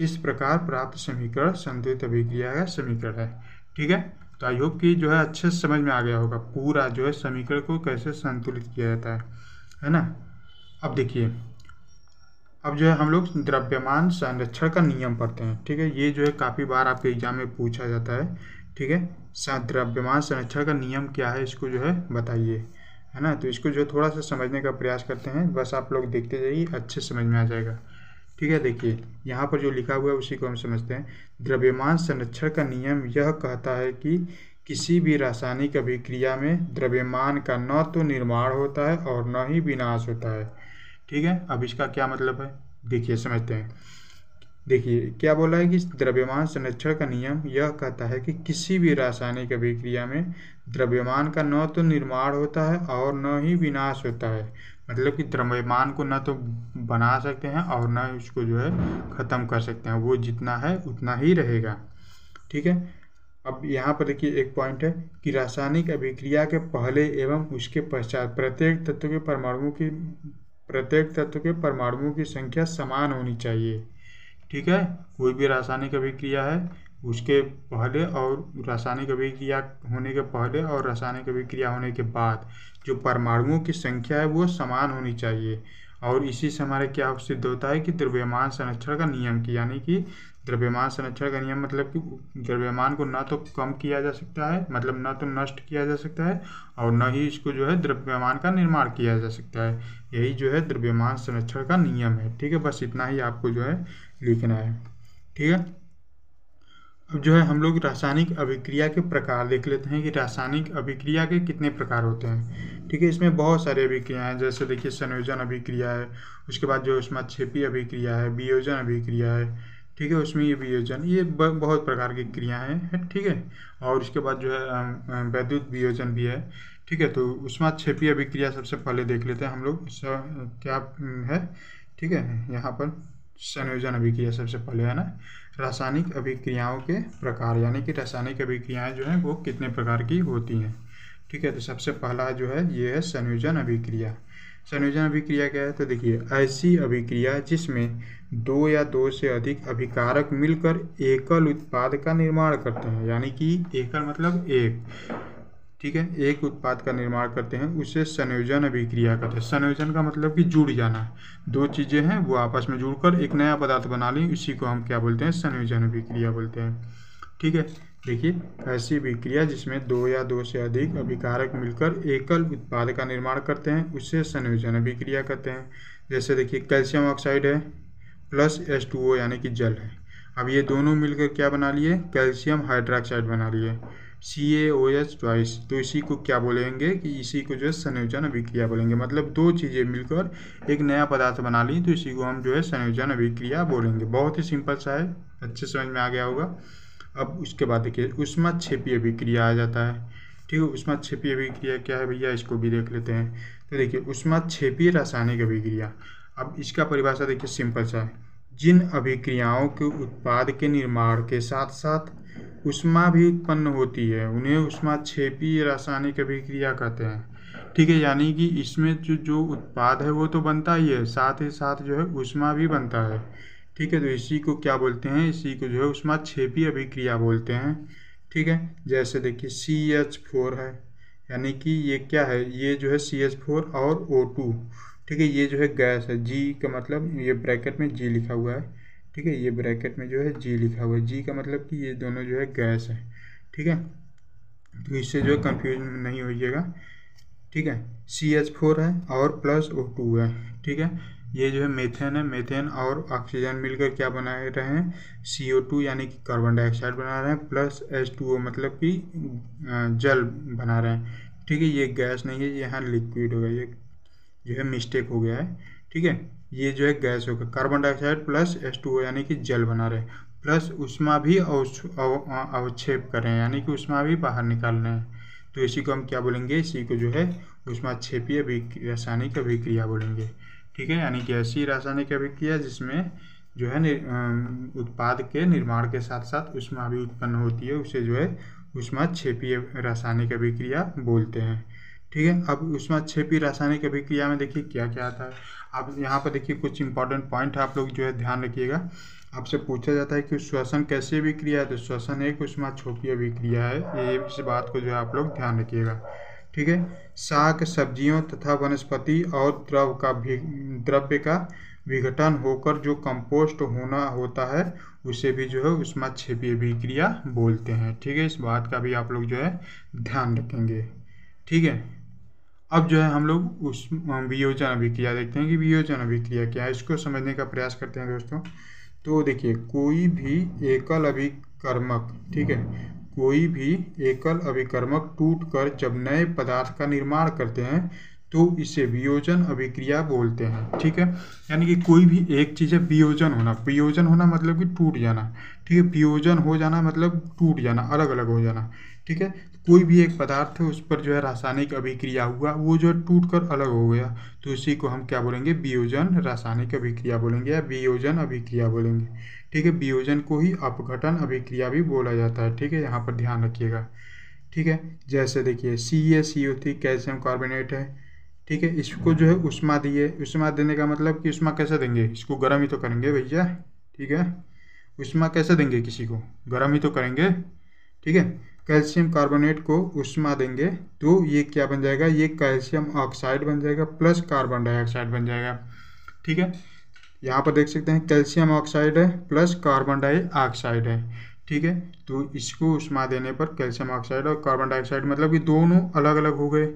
इस प्रकार प्राप्त समीकरण संतुलित अभिक्रिया का समीकरण है। ठीक है, तो आई होप कि जो है अच्छे से समझ में आ गया होगा पूरा जो है समीकरण को कैसे संतुलित किया जाता है ना। अब देखिए अब जो है हम लोग द्रव्यमान संरक्षण का नियम पढ़ते हैं। ठीक है, ये जो है काफ़ी बार आपके एग्जाम में पूछा जाता है। ठीक है, द्रव्यमान संरक्षण का नियम क्या है, इसको जो है बताइए, है ना। तो इसको जो है थोड़ा सा समझने का प्रयास करते हैं, बस आप लोग देखते जाइए, अच्छे समझ में आ जाएगा। ठीक है, देखिए यहाँ पर जो लिखा हुआ है उसी को हम समझते हैं। द्रव्यमान संरक्षण का नियम यह कहता है कि किसी भी रासायनिक अभिक्रिया में द्रव्यमान का न तो निर्माण होता है और न ही विनाश होता है। ठीक है, अब इसका क्या मतलब है, देखिए समझते हैं। देखिए क्या बोला है कि द्रव्यमान संरक्षण का नियम यह कहता है कि किसी भी रासायनिक अभिक्रिया में द्रव्यमान का न तो निर्माण होता है और न ही विनाश होता है। मतलब कि द्रव्यमान को न तो बना सकते हैं और न ही उसको जो है ख़त्म कर सकते हैं, वो जितना है उतना ही रहेगा। ठीक है, अब यहाँ पर देखिए एक पॉइंट है कि रासायनिक अभिक्रिया के पहले एवं उसके पश्चात प्रत्येक तत्व के परमाणुओं की संख्या समान होनी चाहिए। ठीक है, कोई भी रासायनिक अभिक्रिया है उसके पहले और रासायनिक अभिक्रिया होने के पहले और रासायनिक अभिक्रिया होने के बाद जो परमाणुओं की संख्या है वो समान होनी चाहिए। और इसी से हमारे क्या सिद्ध होता है कि द्रव्यमान संरक्षण का नियम की, यानी कि द्रव्यमान संरक्षण का नियम मतलब कि द्रव्यमान को न तो कम किया जा सकता है, मतलब न तो नष्ट किया जा सकता है और न ही इसको जो है द्रव्यमान का निर्माण किया जा सकता है। यही जो है द्रव्यमान संरक्षण का नियम है। ठीक है, बस इतना ही आपको जो है लिखना है। ठीक है, अब जो है हम लोग रासायनिक अभिक्रिया के प्रकार देख लेते हैं कि रासायनिक अभिक्रिया के कितने प्रकार होते हैं। ठीक है, इसमें बहुत सारे अभिक्रिया हैं, जैसे देखिए संयोजन अभिक्रिया है, उसके बाद जो उसमें क्षेपी अभिक्रिया है, वियोजन अभिक्रिया है। ठीक है, उसमें ये वियोजन, ये बहुत प्रकार की क्रियाएं हैं, ठीक है। और इसके बाद जो है वैद्युत वियोजन भी है, ठीक है। तो ऊष्माक्षेपीय अभिक्रिया सबसे पहले देख लेते हैं हम लोग, क्या है, ठीक है। यहाँ पर संयोजन अभिक्रिया सबसे पहले है ना, रासायनिक अभिक्रियाओं के प्रकार, यानी कि रासायनिक अभिक्रियाएं जो हैं वो कितने प्रकार की होती हैं, ठीक है। तो सबसे पहला जो है ये है संयोजन अभिक्रिया। संयोजन अभिक्रिया क्या है, तो देखिए, ऐसी अभिक्रिया जिसमें दो या दो से अधिक अभिकारक मिलकर एकल उत्पाद का निर्माण करते हैं, यानी कि एकल मतलब एक, ठीक है, एक उत्पाद का निर्माण करते हैं, उसे संयोजन अभिक्रिया कहते हैं। संयोजन का मतलब कि जुड़ जाना, दो चीजें हैं वो आपस में जुड़कर एक नया पदार्थ बना ली, इसी को हम क्या बोलते हैं, संयोजन अभिक्रिया बोलते हैं, ठीक है। देखिए, ऐसी अभिक्रिया जिसमें दो या दो से अधिक अभिकारक मिलकर एकल उत्पाद का निर्माण करते हैं, उसे संयोजन अभिक्रिया कहते हैं। जैसे देखिए, कैल्शियम ऑक्साइड है प्लस H2O यानी कि जल है, अब ये दोनों मिलकर क्या बना लिए, कैल्शियम हाइड्रोक्साइड बना लिए, CaOH ट्वाइस। तो इसी को क्या बोलेंगे कि इसी को जो है संयोजन अभिक्रिया बोलेंगे, मतलब दो चीज़ें मिलकर एक नया पदार्थ बना ली, तो इसी को हम जो है संयोजन अभिक्रिया बोलेंगे। बहुत ही सिंपल सा है, अच्छे समझ में आ गया होगा। अब उसके बाद देखिए, ऊष्माक्षेपीय अभिक्रिया आ जाता है, ठीक है। ऊष्माक्षेपीय अभिक्रिया क्या है भैया, इसको भी देख लेते हैं। तो देखिए, ऊष्माक्षेपीय रासायनिक अभिक्रिया, अब इसका परिभाषा देखिए सिंपल सा है, जिन अभिक्रियाओं के उत्पाद के निर्माण के साथ साथ ऊष्मा भी उत्पन्न होती है, उन्हें ऊष्माक्षेपीय रासायनिक अभिक्रिया कहते हैं, ठीक है। यानी कि इसमें जो उत्पाद है वो तो बनता ही है, साथ ही साथ जो है ऊष्मा भी बनता है, ठीक है। तो इसी को क्या बोलते हैं, इसी को जो है ऊष्माक्षेपीय अभिक्रिया बोलते हैं, ठीक है। जैसे देखिए, CH4 है, यानी कि ये क्या है, ये जो है CH4 और O2, ठीक है, ये जो है गैस है, G का मतलब, ये ब्रैकेट में G लिखा हुआ है, ठीक है, ये ब्रैकेट में जो है G लिखा हुआ है, G का मतलब कि ये दोनों जो है गैस है, ठीक है। तो इससे जो है कंफ्यूजन नहीं होइएगा, ठीक है। CH4 है और प्लस O2 है, ठीक है। ये जो है मेथेन है, मेथेन और ऑक्सीजन मिलकर क्या बना रहे हैं, CO2 यानी कि कार्बन डाइऑक्साइड बना रहे हैं, प्लस H2O मतलब कि जल बना रहे हैं, ठीक है। ये गैस नहीं है, यहाँ लिक्विड हो गया, ये जो है मिस्टेक हो गया है, ठीक है। ये जो है गैस होगा, कार्बन डाइऑक्साइड प्लस H2O यानी कि जल बना रहे हैं, प्लस ऊष्मा भी अवक्षेप कर रहे हैं, यानी कि ऊष्मा भी बाहर निकाल रहे हैं, तो इसी को हम क्या बोलेंगे, इसी को जो है ऊष्माक्षेपीय रासायनिक अभिक्रिया बोलेंगे, ठीक है। यानी कि ऐसी रासायनिक अभिक्रिया जिसमें जो है उत्पाद के निर्माण के साथ साथ ऊष्मा भी उत्पन्न होती है, उसे जो है ऊष्माक्षेपीय रासायनिक अभिक्रिया बोलते हैं, ठीक है। अब ऊष्माक्षेपीय रासायनिक अभिक्रिया में देखिए क्या क्या आता है। अब यहाँ पर देखिए कुछ इंपॉर्टेंट पॉइंट आप लोग जो है ध्यान रखिएगा। आपसे पूछा जाता है कि श्वसन कैसी अभिक्रिया है, तो श्वसन एक ऊष्माक्षेपीय अभिक्रिया है, ये इस बात को जो है आप लोग ध्यान रखिएगा, ठीक है। शाक सब्जियों तथा वनस्पति और द्रव्य का विघटन होकर जो कंपोस्ट होना होता है, उसे भी जो है ऊष्माक्षेपीय अभिक्रिया बोलते हैं, ठीक है। इस बात का भी आप लोग जो है ध्यान रखेंगे, ठीक है। अब जो है हम लोग उस वियोजन अभिक्रिया देखते हैं कि वियोजन अभिक्रिया क्या है, इसको समझने का प्रयास करते हैं दोस्तों। तो देखिए, कोई भी एकल अभिकर्मक, ठीक है, कोई भी एकल अभिकर्मक टूटकर जब नए पदार्थ का निर्माण करते हैं तो इसे वियोजन अभिक्रिया बोलते हैं, ठीक है। यानी कि कोई भी एक चीज़ है, वियोजन होना, वियोजन होना मतलब कि टूट जाना, ठीक है। वियोजन हो जाना मतलब टूट जाना, अलग अलग हो जाना, ठीक है। कोई भी एक पदार्थ है, उस पर जो है रासायनिक अभिक्रिया हुआ, वो जो है टूट कर अलग हो गया, तो इसी को हम क्या बोलेंगे, वियोजन रासायनिक अभिक्रिया बोलेंगे या वियोजन अभिक्रिया बोलेंगे, ठीक है। वियोजन को ही अपघटन अभिक्रिया भी बोला जाता है, ठीक है, यहाँ पर ध्यान रखिएगा, ठीक है। जैसे देखिए, CaCO3 कैल्शियम कार्बोनेट है, ठीक है, इसको जो है उष्मा दिए, उष्मा देने का मतलब कि उष्मा कैसे देंगे, इसको गर्म ही तो करेंगे भैया, ठीक है। उष्मा कैसे देंगे, किसी को गर्म ही तो करेंगे, ठीक है। कैल्शियम कार्बोनेट को उष्मा देंगे तो ये क्या बन जाएगा, ये कैल्शियम ऑक्साइड बन जाएगा प्लस कार्बन डाइऑक्साइड बन जाएगा, ठीक है। यहाँ पर देख सकते हैं कैल्शियम ऑक्साइड है प्लस कार्बन डाइऑक्साइड है, ठीक है। तो इसको उष्मा देने पर कैल्शियम ऑक्साइड और कार्बन डाइऑक्साइड मतलब कि दोनों अलग अलग हो गए,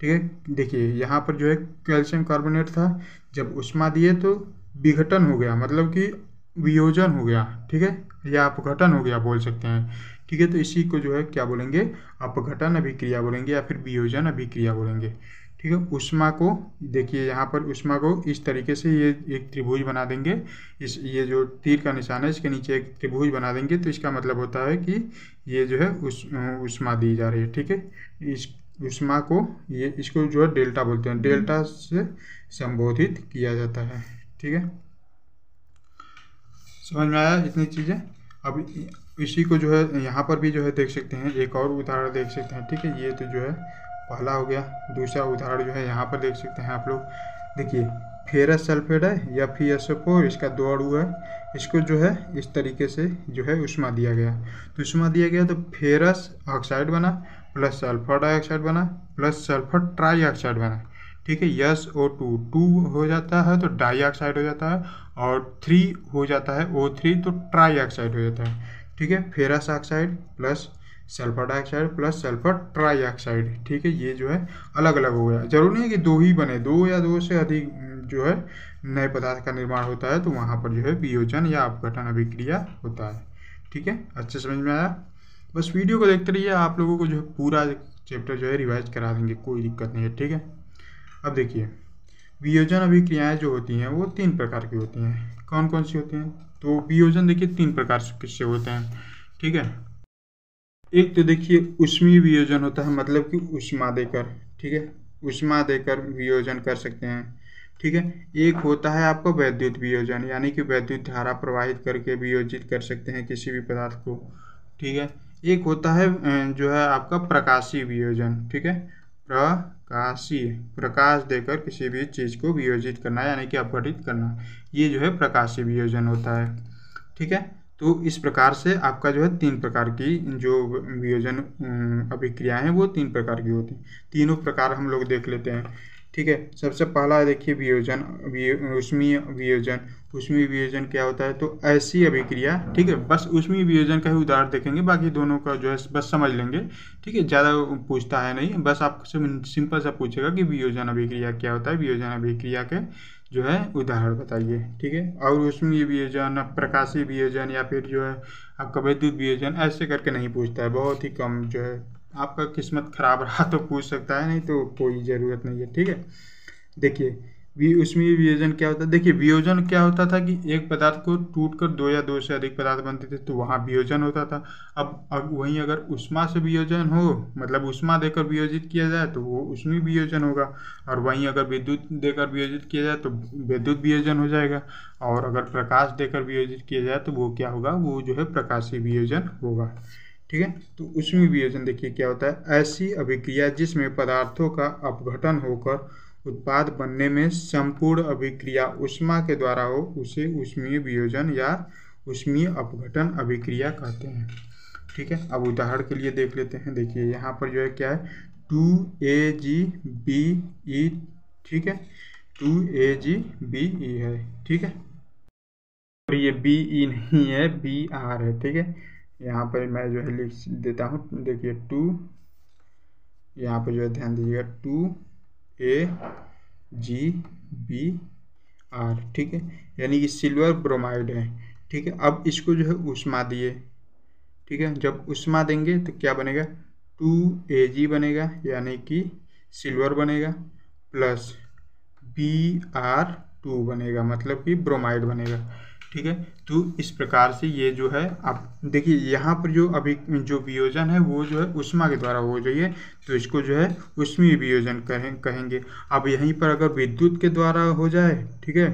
ठीक है। देखिए, यहाँ पर जो है कैल्शियम कार्बोनेट था, जब उष्मा दिए तो विघटन हो गया, मतलब कि वियोजन हो गया, ठीक है, या अपघटन हो गया बोल सकते हैं, ठीक है। तो इसी को जो है क्या बोलेंगे, अपघटन अभिक्रिया बोलेंगे या फिर वियोजन अभिक्रिया बोलेंगे, ठीक है। उष्मा को देखिए यहाँ पर उष्मा को इस तरीके से ये एक त्रिभुज बना देंगे, इस ये जो तीर का निशान है इसके नीचे एक त्रिभुज बना देंगे, तो इसका मतलब होता है कि ये जो है उष्मा दी जा रही है। ठीक है, इस उष्मा को ये इसको जो है डेल्टा बोलते हैं, डेल्टा से संबोधित किया जाता है। ठीक है, समझ में आया इतनी चीज़ें। अब इसी को जो है यहाँ पर भी जो है देख सकते हैं, एक और उदाहरण देख सकते हैं। ठीक है, ये तो जो है पहला हो गया। दूसरा उदाहरण जो है यहाँ पर देख सकते हैं आप लोग, देखिए फेरस सल्फेट है या FeSO4, इसका 2 अणु है, इसको जो है इस तरीके से जो है उष्मा दिया गया। तो उष्मा दिया गया तो फेरस ऑक्साइड बना प्लस सल्फर डाइऑक्साइड बना प्लस सल्फर ट्राईऑक्साइड बना। ठीक है, SO2 2 हो जाता है तो डाइऑक्साइड हो जाता है, और 3 हो जाता है O3 तो ट्राईऑक्साइड हो जाता है। ठीक है, ferrous oxide plus sulphur dioxide plus sulphur trioxide. ठीक है, ये जो है अलग अलग हो गया। जरूरी नहीं है कि 2 ही बने, 2 या 2 से अधिक जो है नए पदार्थ का निर्माण होता है तो वहाँ पर जो है वियोजन या अपघटन अभिक्रिया होता है। ठीक है, अच्छे समझ में आया। बस वीडियो को देखते रहिए, आप लोगों को जो है पूरा चैप्टर जो है रिवाइज करा देंगे, कोई दिक्कत नहीं है। ठीक है, अब देखिए वियोजन अभिक्रियाएं जो होती हैं वो 3 प्रकार की होती हैं। कौन कौन सी होती हैं? तो वियोजन देखिए 3 प्रकार से होते हैं। ठीक है, एक तो देखिए ऊष्मीय वियोजन होता है, मतलब कि ऊष्मा देकर, ठीक है, ऊष्मा देकर वियोजन कर सकते हैं। ठीक है, एक होता है आपका वैद्युत वियोजन, यानी कि वैद्युत धारा प्रवाहित करके वियोजित कर सकते हैं किसी भी पदार्थ को। ठीक है, एक होता है जो है आपका प्रकाशीय वियोजन। ठीक है, प्रकाशीय, प्रकाश देकर किसी भी चीज़ को वियोजित करना यानी कि अपघटित करना, ये जो है प्रकाशीय वियोजन होता है। ठीक है, तो इस प्रकार से आपका जो है 3 प्रकार की जो वियोजन अभिक्रियाएं हैं वो 3 प्रकार की होती हैं। तीनों प्रकार हम लोग देख लेते हैं। ठीक है, सबसे पहला देखिए वियोजन, ऊष्मीय वियोजन। ऊष्मीय वियोजन क्या होता है? तो ऐसी अभिक्रिया, ठीक है, बस ऊष्मीय वियोजन का ही उदाहरण देखेंगे, बाकी दोनों का जो है बस समझ लेंगे। ठीक है, ज़्यादा पूछता है नहीं, बस आपसे सिंपल सा पूछेगा कि वियोजन अभिक्रिया क्या होता है, वियोजन अभिक्रिया के जो है उदाहरण बताइए। ठीक है, और ऊष्मीय वियोजन, प्रकाशीय वियोजन या फिर जो है आपका वैद्युत वियोजन, ऐसे करके नहीं पूछता है, बहुत ही कम जो है। आपका किस्मत खराब रहा तो पूछ सकता है, नहीं तो कोई ज़रूरत नहीं है। ठीक है, देखिए ऊष्मीय वियोजन क्या होता है? देखिए वियोजन क्या होता था कि एक पदार्थ को टूटकर 2 या 2 से अधिक पदार्थ बनते थे तो वहाँ वियोजन होता था। अब वहीं अगर ऊष्मा से वियोजन हो, मतलब ऊष्मा देकर वियोजित किया जाए तो वो ऊष्मीय वियोजन होगा, और वहीं अगर विद्युत देकर वियोजित किया जाए तो विद्युत वियोजन हो जाएगा, और अगर प्रकाश देकर वियोजित किया जाए तो वो क्या होगा? वो जो है प्रकाशीय वियोजन होगा। ठीक है, तो ऊष्मीय वियोजन देखिए क्या होता है? ऐसी अभिक्रिया जिसमें पदार्थों का अपघटन होकर उत्पाद बनने में संपूर्ण अभिक्रिया ऊष्मा के द्वारा हो, उसे ऊष्मीय वियोजन या ऊष्मीय अपघटन अभिक्रिया कहते हैं। ठीक है, अब उदाहरण के लिए देख लेते हैं। देखिए यहाँ पर जो है क्या है? 2AgBe। ठीक है, 2AgBe है। ठीक है, और ये Be नहीं है, Br है। ठीक है, यहाँ पर मैं जो है लिख देता हूँ। देखिए 2, यहाँ पर जो है ध्यान दीजिएगा, 2AgBr। ठीक है, यानी कि सिल्वर ब्रोमाइड है। ठीक है, अब इसको जो है ऊष्मा दिए। ठीक है, जब ऊष्मा देंगे तो क्या बनेगा? 2Ag बनेगा, यानी कि सिल्वर बनेगा, प्लस Br2 बनेगा, मतलब कि ब्रोमाइड बनेगा। ठीक है, तो इस प्रकार से ये जो है, आप देखिए यहाँ पर जो अभी जो वियोजन है वो जो है ऊष्मा के द्वारा हो रही है, तो इसको जो है ऊष्मीय वियोजन कहेंगे। अब यहीं पर अगर विद्युत के द्वारा हो जाए, ठीक है,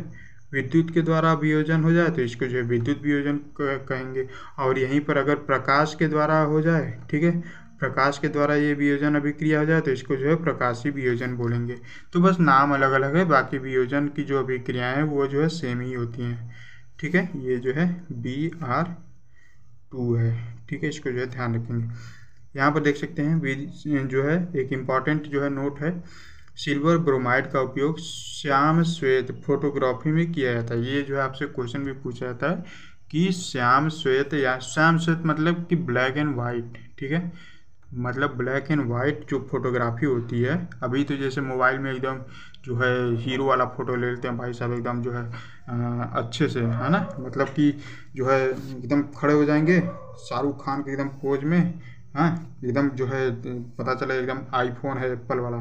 विद्युत के द्वारा वियोजन हो जाए तो इसको जो है विद्युत वियोजन कहेंगे। और यहीं पर अगर प्रकाश के द्वारा हो जाए, ठीक है, प्रकाश के द्वारा ये वियोजन अभिक्रिया हो जाए तो इसको जो है प्रकाशीय वियोजन बोलेंगे। तो बस नाम अलग अलग है, बाकी वियोजन की जो अभिक्रियाएं हैं वो जो है सेम ही होती हैं। ठीक है, ये जो है Br2 है। ठीक है, इसको जो है ध्यान रखेंगे। यहाँ पर देख सकते हैं जो है एक इम्पॉर्टेंट जो है नोट है, सिल्वर ब्रोमाइड का उपयोग श्याम श्वेत फोटोग्राफी में किया जाता है। ये जो है आपसे क्वेश्चन भी पूछा जाता है कि श्याम श्वेत, या श्याम श्वेत मतलब कि ब्लैक एंड वाइट। ठीक है, मतलब ब्लैक एंड वाइट जो फोटोग्राफी होती है, अभी तो जैसे मोबाइल में एकदम जो है हीरो वाला फ़ोटो ले लेते हैं भाई साहब, एकदम जो है अच्छे से, है ना, मतलब कि जो है एकदम खड़े हो जाएंगे शाहरुख खान के एकदम पोज में, हाँ, एकदम जो है पता चला एकदम आईफोन है एप्पल वाला,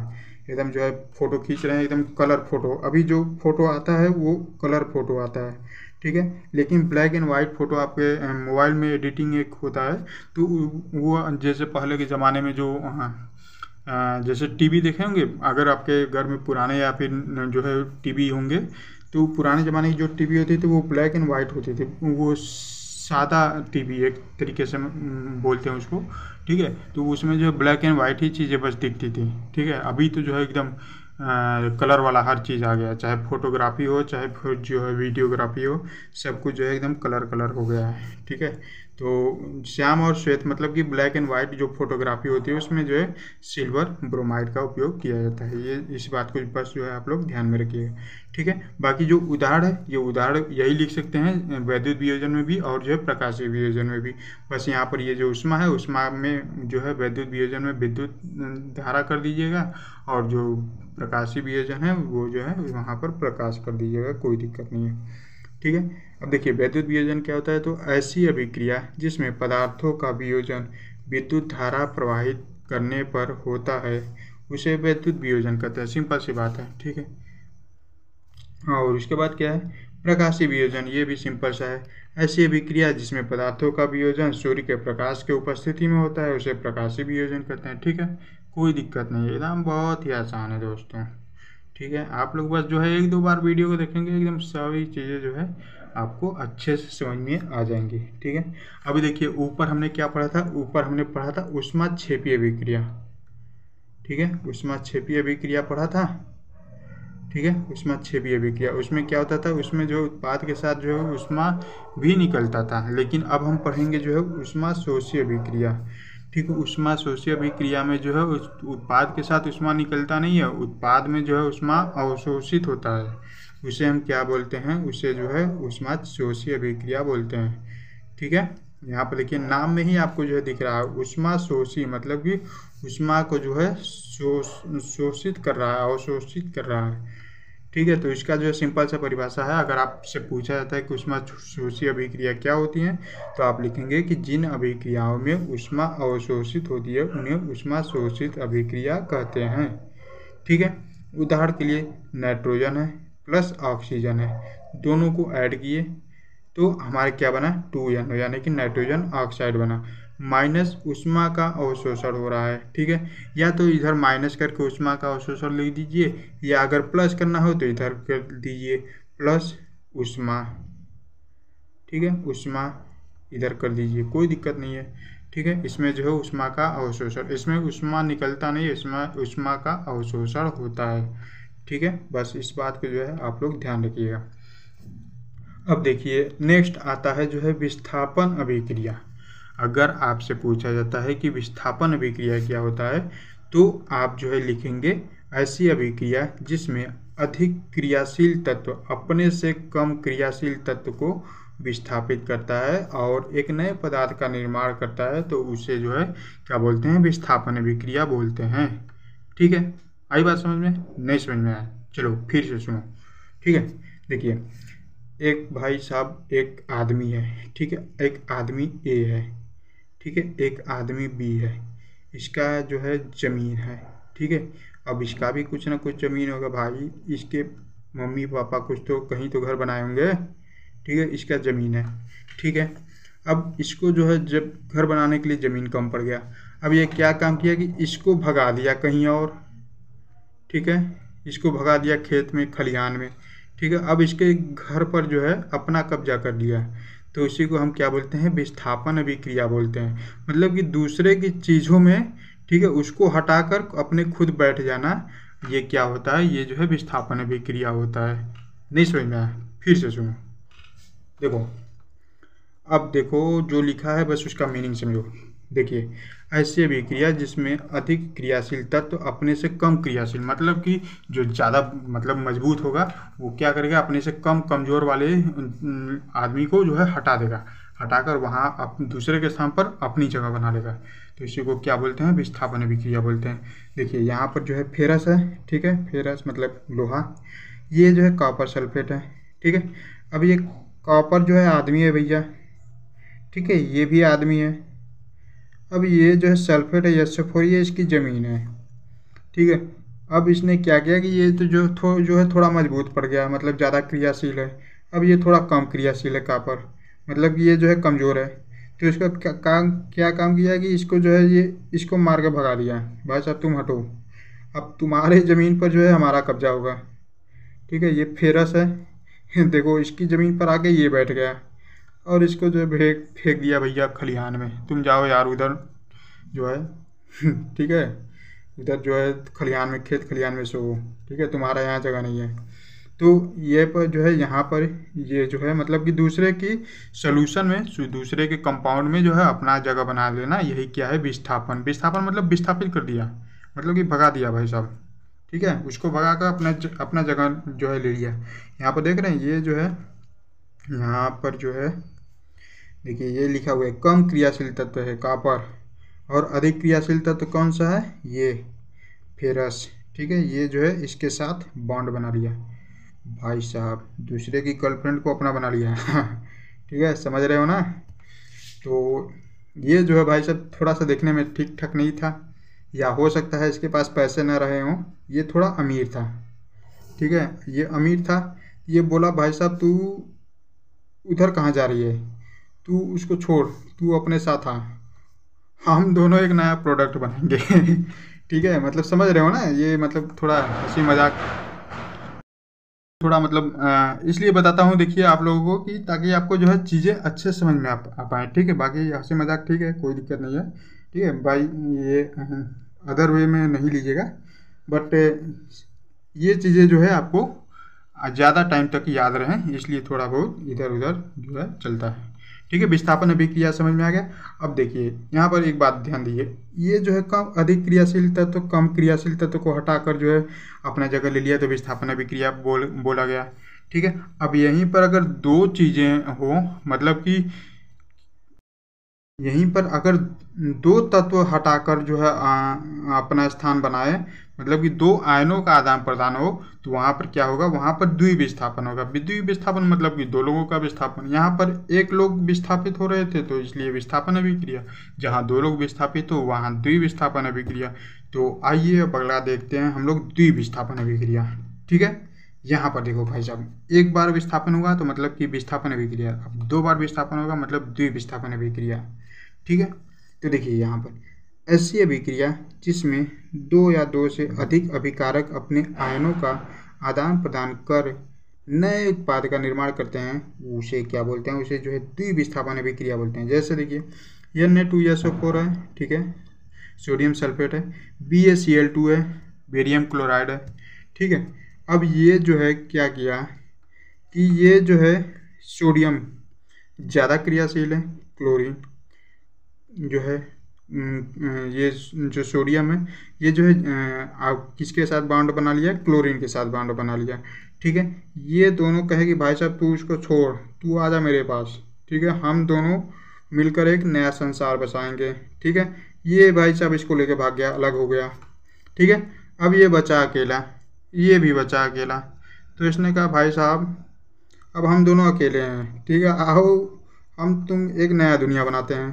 एकदम जो है फ़ोटो खींच रहे हैं एकदम कलर फोटो। अभी जो फ़ोटो आता है वो कलर फोटो आता है, ठीक है। लेकिन ब्लैक एंड वाइट फ़ोटो आपके मोबाइल में एडिटिंग एक होता है, तो वो जैसे पहले के ज़माने में जो जैसे टीवी देखे होंगे, अगर आपके घर में पुराने या फिर जो है टीवी होंगे, तो पुराने ज़माने की जो टीवी होती थी वो ब्लैक एंड वाइट होती थी, वो सादा टीवी एक तरीके से बोलते हैं उसको, ठीक है। तो उसमें जो है ब्लैक एंड वाइट ही चीज़ें बस दिखती थी, ठीक है। अभी तो जो है एकदम कलर वाला हर चीज़ आ गया, चाहे फोटोग्राफी हो चाहे फिर जो है वीडियोग्राफी हो, सब कुछ जो है एकदम कलर कलर हो गया है, ठीक है। तो श्याम और श्वेत मतलब कि ब्लैक एंड वाइट जो फोटोग्राफी होती है उसमें जो है सिल्वर ब्रोमाइड का उपयोग किया जाता है। ये इस बात को बस जो है आप लोग ध्यान में रखिएगा, ठीक है। बाकी जो उदाहरण है, ये उदाहरण यही लिख सकते हैं वैद्युत वियोजन में भी और जो है प्रकाशीय वियोजन में भी। बस यहाँ पर ये जो ऊष्मा है, ऊष्मा में जो है वैद्युत वियोजन में विद्युत धारा कर दीजिएगा, और जो प्रकाशीय वियोजन है वो जो है वहाँ पर प्रकाश कर दीजिएगा, कोई दिक्कत नहीं है, ठीक है। अब देखिए वैद्युत वियोजन क्या होता है, तो ऐसी अभिक्रिया जिसमें पदार्थों का वियोजन विद्युत धारा प्रवाहित करने पर होता है उसे वैद्युत वियोजन कहते हैं। सिंपल सी बात है, ठीक है। और उसके बाद क्या है, प्रकाशीय वियोजन, ये भी सिंपल सा है। ऐसी अभिक्रिया जिसमें पदार्थों का वियोजन सूर्य के प्रकाश के उपस्थिति में होता है उसे प्रकाशीय वियोजन कहते हैं, ठीक है। कोई दिक्कत नहीं है, एकदम बहुत ही आसान है दोस्तों, ठीक है। आप लोग बस जो है एक दो बार वीडियो को देखेंगे, एकदम सभी चीज़ें जो है आपको अच्छे से समझ में आ जाएंगी, ठीक है। अभी देखिए ऊपर हमने क्या पढ़ा था, ऊपर हमने पढ़ा था ऊष्माक्षेपीय अभिक्रिया, ठीक है। ऊष्माक्षेपीय अभिक्रिया पढ़ा था, ठीक है। ऊष्माक्षेपीय अभिक्रिया, उसमें क्या होता था, उसमें जो उत्पाद के साथ जो है ऊष्मा भी निकलता था। लेकिन अब हम पढ़ेंगे जो है ऊष्मा शोषी अभिक्रिया, ठीक है। ऊष्मा शोषी अभिक्रिया में जो है उस उत्पाद के साथ ऊष्मा निकलता नहीं है, उत्पाद में जो है ऊष्मा अवशोषित होता है, उसे हम क्या बोलते हैं, उसे जो है ऊष्मा शोषी अभिक्रिया बोलते हैं, ठीक है। यहाँ पर देखिए नाम में ही आपको जो है दिख रहा है ऊष्मा शोषी, मतलब कि ऊष्मा को जो है शोषित कर रहा है, अवशोषित कर रहा है, ठीक है। तो इसका जो है सिंपल सा परिभाषा है, अगर आपसे पूछा जाता है कि ऊष्मा शोषी अभिक्रिया क्या होती है, तो आप लिखेंगे कि जिन अभिक्रियाओं में ऊष्मा अवशोषित होती है उन्हें ऊष्मा शोषित अभिक्रिया कहते हैं, ठीक है। उदाहरण के लिए नाइट्रोजन है प्लस ऑक्सीजन है, दोनों को ऐड किए तो हमारे क्या बना, 2N, यानी कि नाइट्रोजन ऑक्साइड बना। माइनस ऊष्मा का अवशोषण हो रहा है, ठीक है। या तो इधर माइनस करके ऊष्मा का अवशोषण लिख दीजिए, या अगर प्लस करना हो तो इधर कर दीजिए प्लस ऊष्मा, ठीक है। ऊष्मा इधर कर दीजिए, कोई दिक्कत नहीं है, ठीक है। इसमें जो है ऊष्मा का अवशोषण, इसमें ऊष्मा निकलता नहीं है, इसमें ऊष्मा का अवशोषण होता है, ठीक है। बस इस बात को जो है आप लोग ध्यान रखिएगा। अब देखिए नेक्स्ट आता है जो है विस्थापन अभिक्रिया। अगर आपसे पूछा जाता है कि विस्थापन अभिक्रिया क्या होता है, तो आप जो है लिखेंगे ऐसी अभिक्रिया जिसमें अधिक क्रियाशील तत्व अपने से कम क्रियाशील तत्व को विस्थापित करता है और एक नए पदार्थ का निर्माण करता है, तो उसे जो है क्या बोलते हैं, विस्थापन अभिक्रिया बोलते हैं, ठीक है। आई बात समझ में, नहीं समझ में आया, चलो फिर से सुनो, ठीक है। देखिए एक भाई साहब, एक आदमी है, ठीक है, एक आदमी ए है, ठीक है, एक आदमी बी है, इसका जो है ज़मीन है, ठीक है। अब इसका भी कुछ ना कुछ ज़मीन होगा भाई, इसके मम्मी पापा कुछ तो कहीं तो घर बनाए होंगे, ठीक है, इसका ज़मीन है, ठीक है। अब इसको जो है जब घर बनाने के लिए ज़मीन कम पड़ गया, अब ये क्या काम किया कि इसको भगा दिया कहीं और, ठीक है, इसको भगा दिया खेत में खलिहान में, ठीक है। अब इसके घर पर जो है अपना कब्जा कर लिया, तो इसी को हम क्या बोलते हैं, विस्थापन अभिक्रिया बोलते हैं। मतलब कि दूसरे की चीज़ों में, ठीक है, उसको हटाकर अपने खुद बैठ जाना, ये क्या होता है, ये जो है विस्थापन अभिक्रिया होता है। नहीं समझ में आया, फिर से सुनो, देखो अब देखो जो लिखा है बस उसका मीनिंग समझो। देखिए ऐसी अभिक्रिया जिसमें अधिक क्रियाशील तत्व अपने से कम क्रियाशील, मतलब कि जो ज़्यादा मतलब मजबूत होगा वो क्या करेगा, अपने से कम कमज़ोर वाले आदमी को जो है हटा देगा, हटाकर वहाँ दूसरे के स्थान पर अपनी जगह बना लेगा, तो इसी को क्या बोलते हैं, विस्थापन अभिक्रिया बोलते हैं। देखिए यहाँ पर जो है फेरस है, ठीक है, फेरस मतलब लोहा, ये जो है कॉपर सल्फेट है, ठीक है। अब ये कॉपर जो है आदमी है भैया, ठीक है, ये भी आदमी है। अब ये जो है सल्फेट है SO4, ये इसकी ज़मीन है, ठीक है। अब इसने क्या किया कि ये तो जो है थोड़ा मजबूत पड़ गया, मतलब ज़्यादा क्रियाशील है। अब ये थोड़ा कम क्रियाशील है कॉपर, मतलब कि ये जो है कमज़ोर है। तो इसका क्या काम किया कि इसको जो है ये इसको मार के भगा दिया, भाई साहब तुम हटो, अब तुम्हारे ज़मीन पर जो है हमारा कब्जा होगा, ठीक है। ये फेरस है देखो इसकी ज़मीन पर आके ये बैठ गया और इसको जो है फेंक दिया भैया खलिहान में, तुम जाओ यार उधर जो है ठीक है, इधर जो है खलिहान में, खेत खलिहान में सो, ठीक है, तुम्हारा यहाँ जगह नहीं है। तो ये पर जो है यहाँ पर ये जो है मतलब कि दूसरे की सोल्यूशन में, दूसरे के कंपाउंड में जो है अपना जगह बना लेना, यही क्या है विस्थापन। विस्थापन मतलब विस्थापित कर दिया, मतलब कि भगा दिया भाई साहब, ठीक है। उसको भगा कर अपना जगह जो है ले लिया। यहाँ पर देख रहे हैं ये जो है, यहाँ पर जो है देखिए ये लिखा हुआ है कम क्रियाशील तत्व है कॉपर, और अधिक क्रियाशील तत्व कौन सा है, ये फेरस, ठीक है। ये जो है इसके साथ बॉन्ड बना लिया, भाई साहब दूसरे की गर्लफ्रेंड को अपना बना लिया ठीक है, समझ रहे हो ना। तो ये जो है भाई साहब थोड़ा सा देखने में ठीक ठाक नहीं था, या हो सकता है इसके पास पैसे न रहे हों, ये थोड़ा अमीर था, ठीक है। ये अमीर था, ये बोला भाई साहब तू उधर कहाँ जा रही है, तू उसको छोड़, तू अपने साथ आ, हम दोनों एक नया प्रोडक्ट बनाएंगे ठीक है, मतलब समझ रहे हो ना। ये मतलब थोड़ा हंसी मजाक, थोड़ा मतलब इसलिए बताता हूँ देखिए आप लोगों को कि ताकि आपको जो है चीज़ें अच्छे समझ में आ पाए, ठीक है। बाकी हंसी मजाक ठीक है, कोई दिक्कत नहीं है, ठीक है भाई, ये अदर वे में नहीं लीजिएगा, बट ये चीज़ें जो है आपको ज़्यादा टाइम तक याद रहें, इसलिए थोड़ा बहुत इधर उधर जो है चलता है, ठीक है। विस्थापन अभिक्रिया समझ में आ गया। अब देखिए यहाँ पर एक बात ध्यान दीजिए, ये जो है कम अधिक क्रियाशील तत्व कम क्रियाशील तत्व को हटाकर जो है अपना जगह ले लिया, तो विस्थापन अभिक्रिया बोला गया, ठीक है। अब यहीं पर अगर दो चीज़ें हो, मतलब कि यहीं पर अगर दो तत्व हटाकर जो है अपना स्थान बनाए, मतलब कि दो आयनों का आदान प्रदान हो, तो वहाँ पर क्या होगा, वहाँ पर द्विविस्थापन होगा। द्विविस्थापन मतलब कि दो लोगों का विस्थापन, यहाँ पर एक लोग विस्थापित हो रहे थे तो इसलिए विस्थापन अभिक्रिया, जहाँ दो लोग विस्थापित हो वहाँ द्विविस्थापन अभिक्रिया। तो आइए अब अगला देखते हैं हम लोग द्विविस्थापन अभिक्रिया, ठीक है। यहाँ पर देखो भाई साहब, एक बार विस्थापन होगा तो मतलब कि विस्थापन अभिक्रिया, अब दो बार विस्थापन होगा मतलब द्विविस्थापन अभिक्रिया, ठीक है। तो देखिए यहाँ पर ऐसी अभिक्रिया जिसमें दो या दो से अधिक अभिकारक अपने आयनों का आदान प्रदान कर नए उत्पाद का निर्माण करते हैं, उसे क्या बोलते हैं, उसे जो है द्विविस्थापन अभिक्रिया बोलते हैं। जैसे देखिए Na2SO4 है, ठीक है, सोडियम सल्फेट है, BaCl2 है, बेरियम क्लोराइड है, ठीक है। अब ये जो है क्या किया कि ये जो है सोडियम ज़्यादा क्रियाशील है, क्लोरीन जो है ये जो सोडियम है ये जो है आप किसके साथ बॉन्ड बना लिया, क्लोरीन के साथ बॉन्ड बना लिया, ठीक है। ये दोनों कहे कि भाई साहब तू उसको छोड़, तू आ जा मेरे पास, ठीक है, हम दोनों मिलकर एक नया संसार बसाएंगे, ठीक है। ये भाई साहब इसको लेके भाग गया, अलग हो गया, ठीक है। अब ये बचा अकेला, ये भी बचा अकेला, तो इसने कहा भाई साहब अब हम दोनों अकेले हैं, ठीक है, आओ हम तुम एक नया दुनिया बनाते हैं,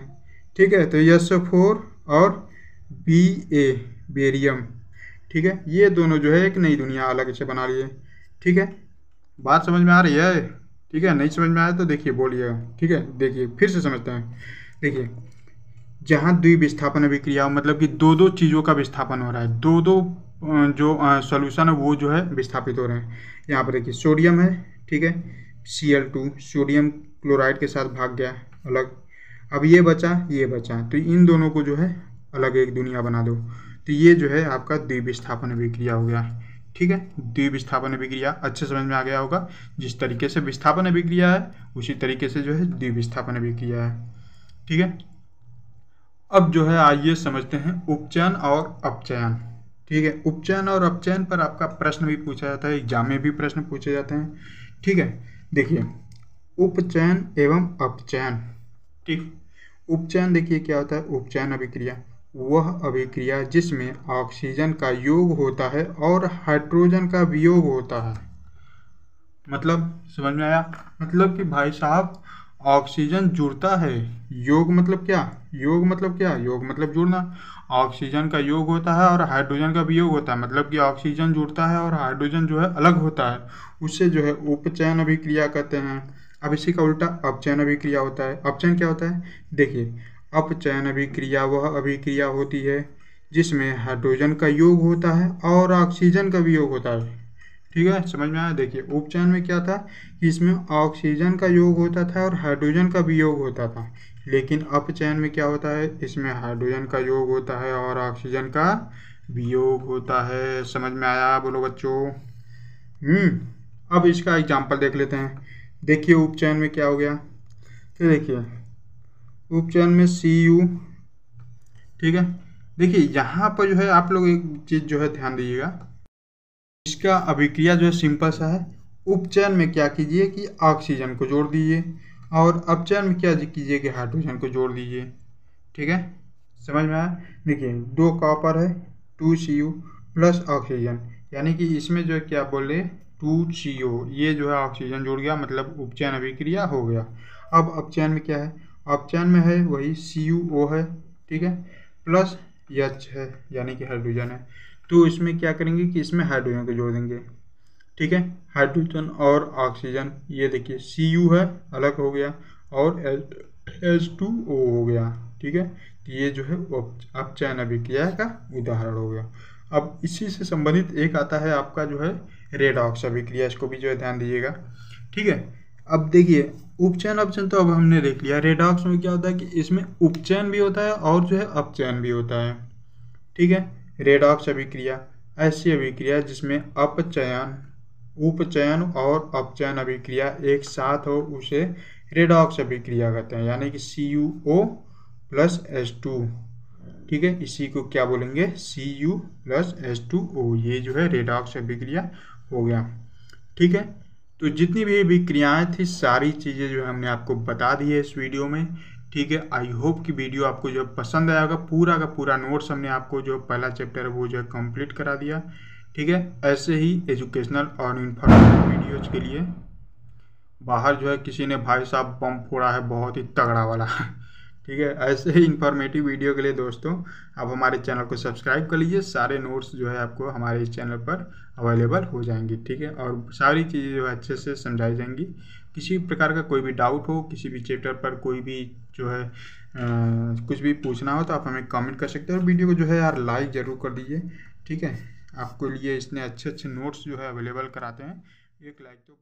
ठीक है। तो SO4 और Ba बेरियम, ठीक है, ये दोनों जो है एक नई दुनिया अलग से बना लिए, ठीक है। बात समझ में आ रही है, ठीक है, नहीं समझ में आया तो देखिए बोलिएगा, ठीक है। देखिए फिर से समझते हैं, देखिए जहाँ द्विविस्थापन अभिक्रिया मतलब कि दो दो चीज़ों का विस्थापन हो रहा है, दो दो जो सॉल्यूशन है वो जो है विस्थापित हो रहे हैं। यहाँ पर देखिए सोडियम है, ठीक है, Cl2 सोडियम क्लोराइड के साथ भाग गया अलग, अब ये बचा ये बचा, तो इन दोनों को जो है अलग एक दुनिया बना दो, तो ये जो है आपका द्विविस्थापन अभिक्रिया हो गया, ठीक है। द्विविस्थापन अभिक्रिया अच्छे समझ में आ गया होगा, जिस तरीके से विस्थापन अभिक्रिया है उसी तरीके से जो है द्विविस्थापन अभिक्रिया है, ठीक है। अब जो है आइए समझते हैं उपचयन और अपचयन, ठीक है। उपचयन और अपचयन पर आपका प्रश्न भी पूछा जाता है, एग्जाम में भी प्रश्न पूछे जाते हैं, ठीक है। देखिए उपचयन एवं अपचयन, ठीक। उपचयन देखिए क्या होता है, उपचयन अभिक्रिया वह अभिक्रिया जिसमें ऑक्सीजन का योग होता है और हाइड्रोजन का वियोग होता है। मतलब समझ में आया, मतलब कि भाई साहब ऑक्सीजन जुड़ता है। योग मतलब क्या? योग मतलब क्या? योग मतलब जुड़ना। ऑक्सीजन का योग होता है और हाइड्रोजन का वियोग होता है, मतलब कि ऑक्सीजन जुड़ता है और हाइड्रोजन जो है अलग होता है, उससे जो है उपचयन अभिक्रिया कहते हैं। अब इसी का उल्टा अपचयन अभिक्रिया होता है। अपचयन क्या होता है? देखिए, अपचयन अभिक्रिया वह अभिक्रिया होती है जिसमें हाइड्रोजन का योग होता है और ऑक्सीजन का वियोग होता है। ठीक है, समझ में आया? देखिए, उपचयन में क्या था कि इसमें ऑक्सीजन का योग होता था और हाइड्रोजन का वियोग होता था, लेकिन अपचयन में क्या होता है, इसमें हाइड्रोजन का योग होता है और ऑक्सीजन का वियोग होता है। समझ में आया? बोलो बच्चों। अब इसका एग्जाम्पल देख लेते हैं। देखिए उपचयन में क्या हो गया, तो देखिए उपचयन में Cu, ठीक है। देखिए यहाँ पर जो है आप लोग एक चीज़ जो है ध्यान दीजिएगा, इसका अभिक्रिया जो है सिंपल सा है। उपचयन में क्या कीजिए कि ऑक्सीजन को जोड़ दीजिए और अपचयन में क्या कीजिए कि हाइड्रोजन को जोड़ दीजिए। ठीक है, समझ में आया? देखिए, 2 कॉपर है, 2Cu प्लस ऑक्सीजन, यानी कि इसमें जो है क्या बोल रहे 2CO, ये जो है ऑक्सीजन जुड़ गया, मतलब उपचयन अभिक्रिया हो गया। अब अपचयन में क्या है? अपचयन में है वही CuO है, ठीक है, प्लस H है, यानी कि हाइड्रोजन है। तो इसमें क्या करेंगे कि इसमें हाइड्रोजन को जोड़ देंगे। ठीक है, हाइड्रोजन और ऑक्सीजन, ये देखिए Cu है, अलग हो गया, और H2O हो गया। ठीक है, तो ये जो है अपचयन अभिक्रिया का उदाहरण हो गया। अब इसी से संबंधित एक आता है आपका जो है रेडॉक्स अभिक्रिया, इसको भी जो है ध्यान दीजिएगा। ठीक है, अब देखिए उपचयन अपचयन तो अब हमने देख लिया। रेडॉक्स में क्या होता है कि इसमें उपचयन भी होता है और जो है अपचयन भी होता है। ठीक है, रेडॉक्स अभिक्रिया ऐसी अभिक्रिया जिसमें अपचयन, उपचयन और अपचयन अभिक्रिया एक साथ हो, उसे रेडॉक्स अभिक्रिया कहते हैं, यानी कि CuO प्लस H2। ठीक है, इसी को क्या बोलेंगे? Cu प्लस H2O, ये जो है रेडॉक्स अभिक्रिया हो गया। ठीक है, तो जितनी भी अभिक्रियाएं थी सारी चीज़ें जो है हमने आपको बता दी है इस वीडियो में। ठीक है, आई होप कि वीडियो आपको जो पसंद आएगा। पूरा का पूरा नोट्स हमने आपको जो पहला चैप्टर है वो जो है कंप्लीट करा दिया। ठीक है, ऐसे ही एजुकेशनल और इन्फॉर्मेटिव वीडियोज के लिए बाहर जो है किसी ने भाई साहब बम फोड़ा है बहुत ही तगड़ा वाला। ठीक है, ऐसे ही इन्फॉर्मेटिव वीडियो के लिए दोस्तों आप हमारे चैनल को सब्सक्राइब कर लीजिए। सारे नोट्स जो है आपको हमारे इस चैनल पर अवेलेबल हो जाएंगी। ठीक है, और सारी चीज़ें जो है अच्छे से समझाई जाएंगी। किसी प्रकार का कोई भी डाउट हो, किसी भी चैप्टर पर कोई भी जो है कुछ भी पूछना हो तो आप हमें कमेंट कर सकते हैं। और वीडियो को जो है यार लाइक ज़रूर कर दीजिए। ठीक है, आपके लिए इसने अच्छे अच्छे नोट्स जो है अवेलेबल कराते हैं, एक लाइक तो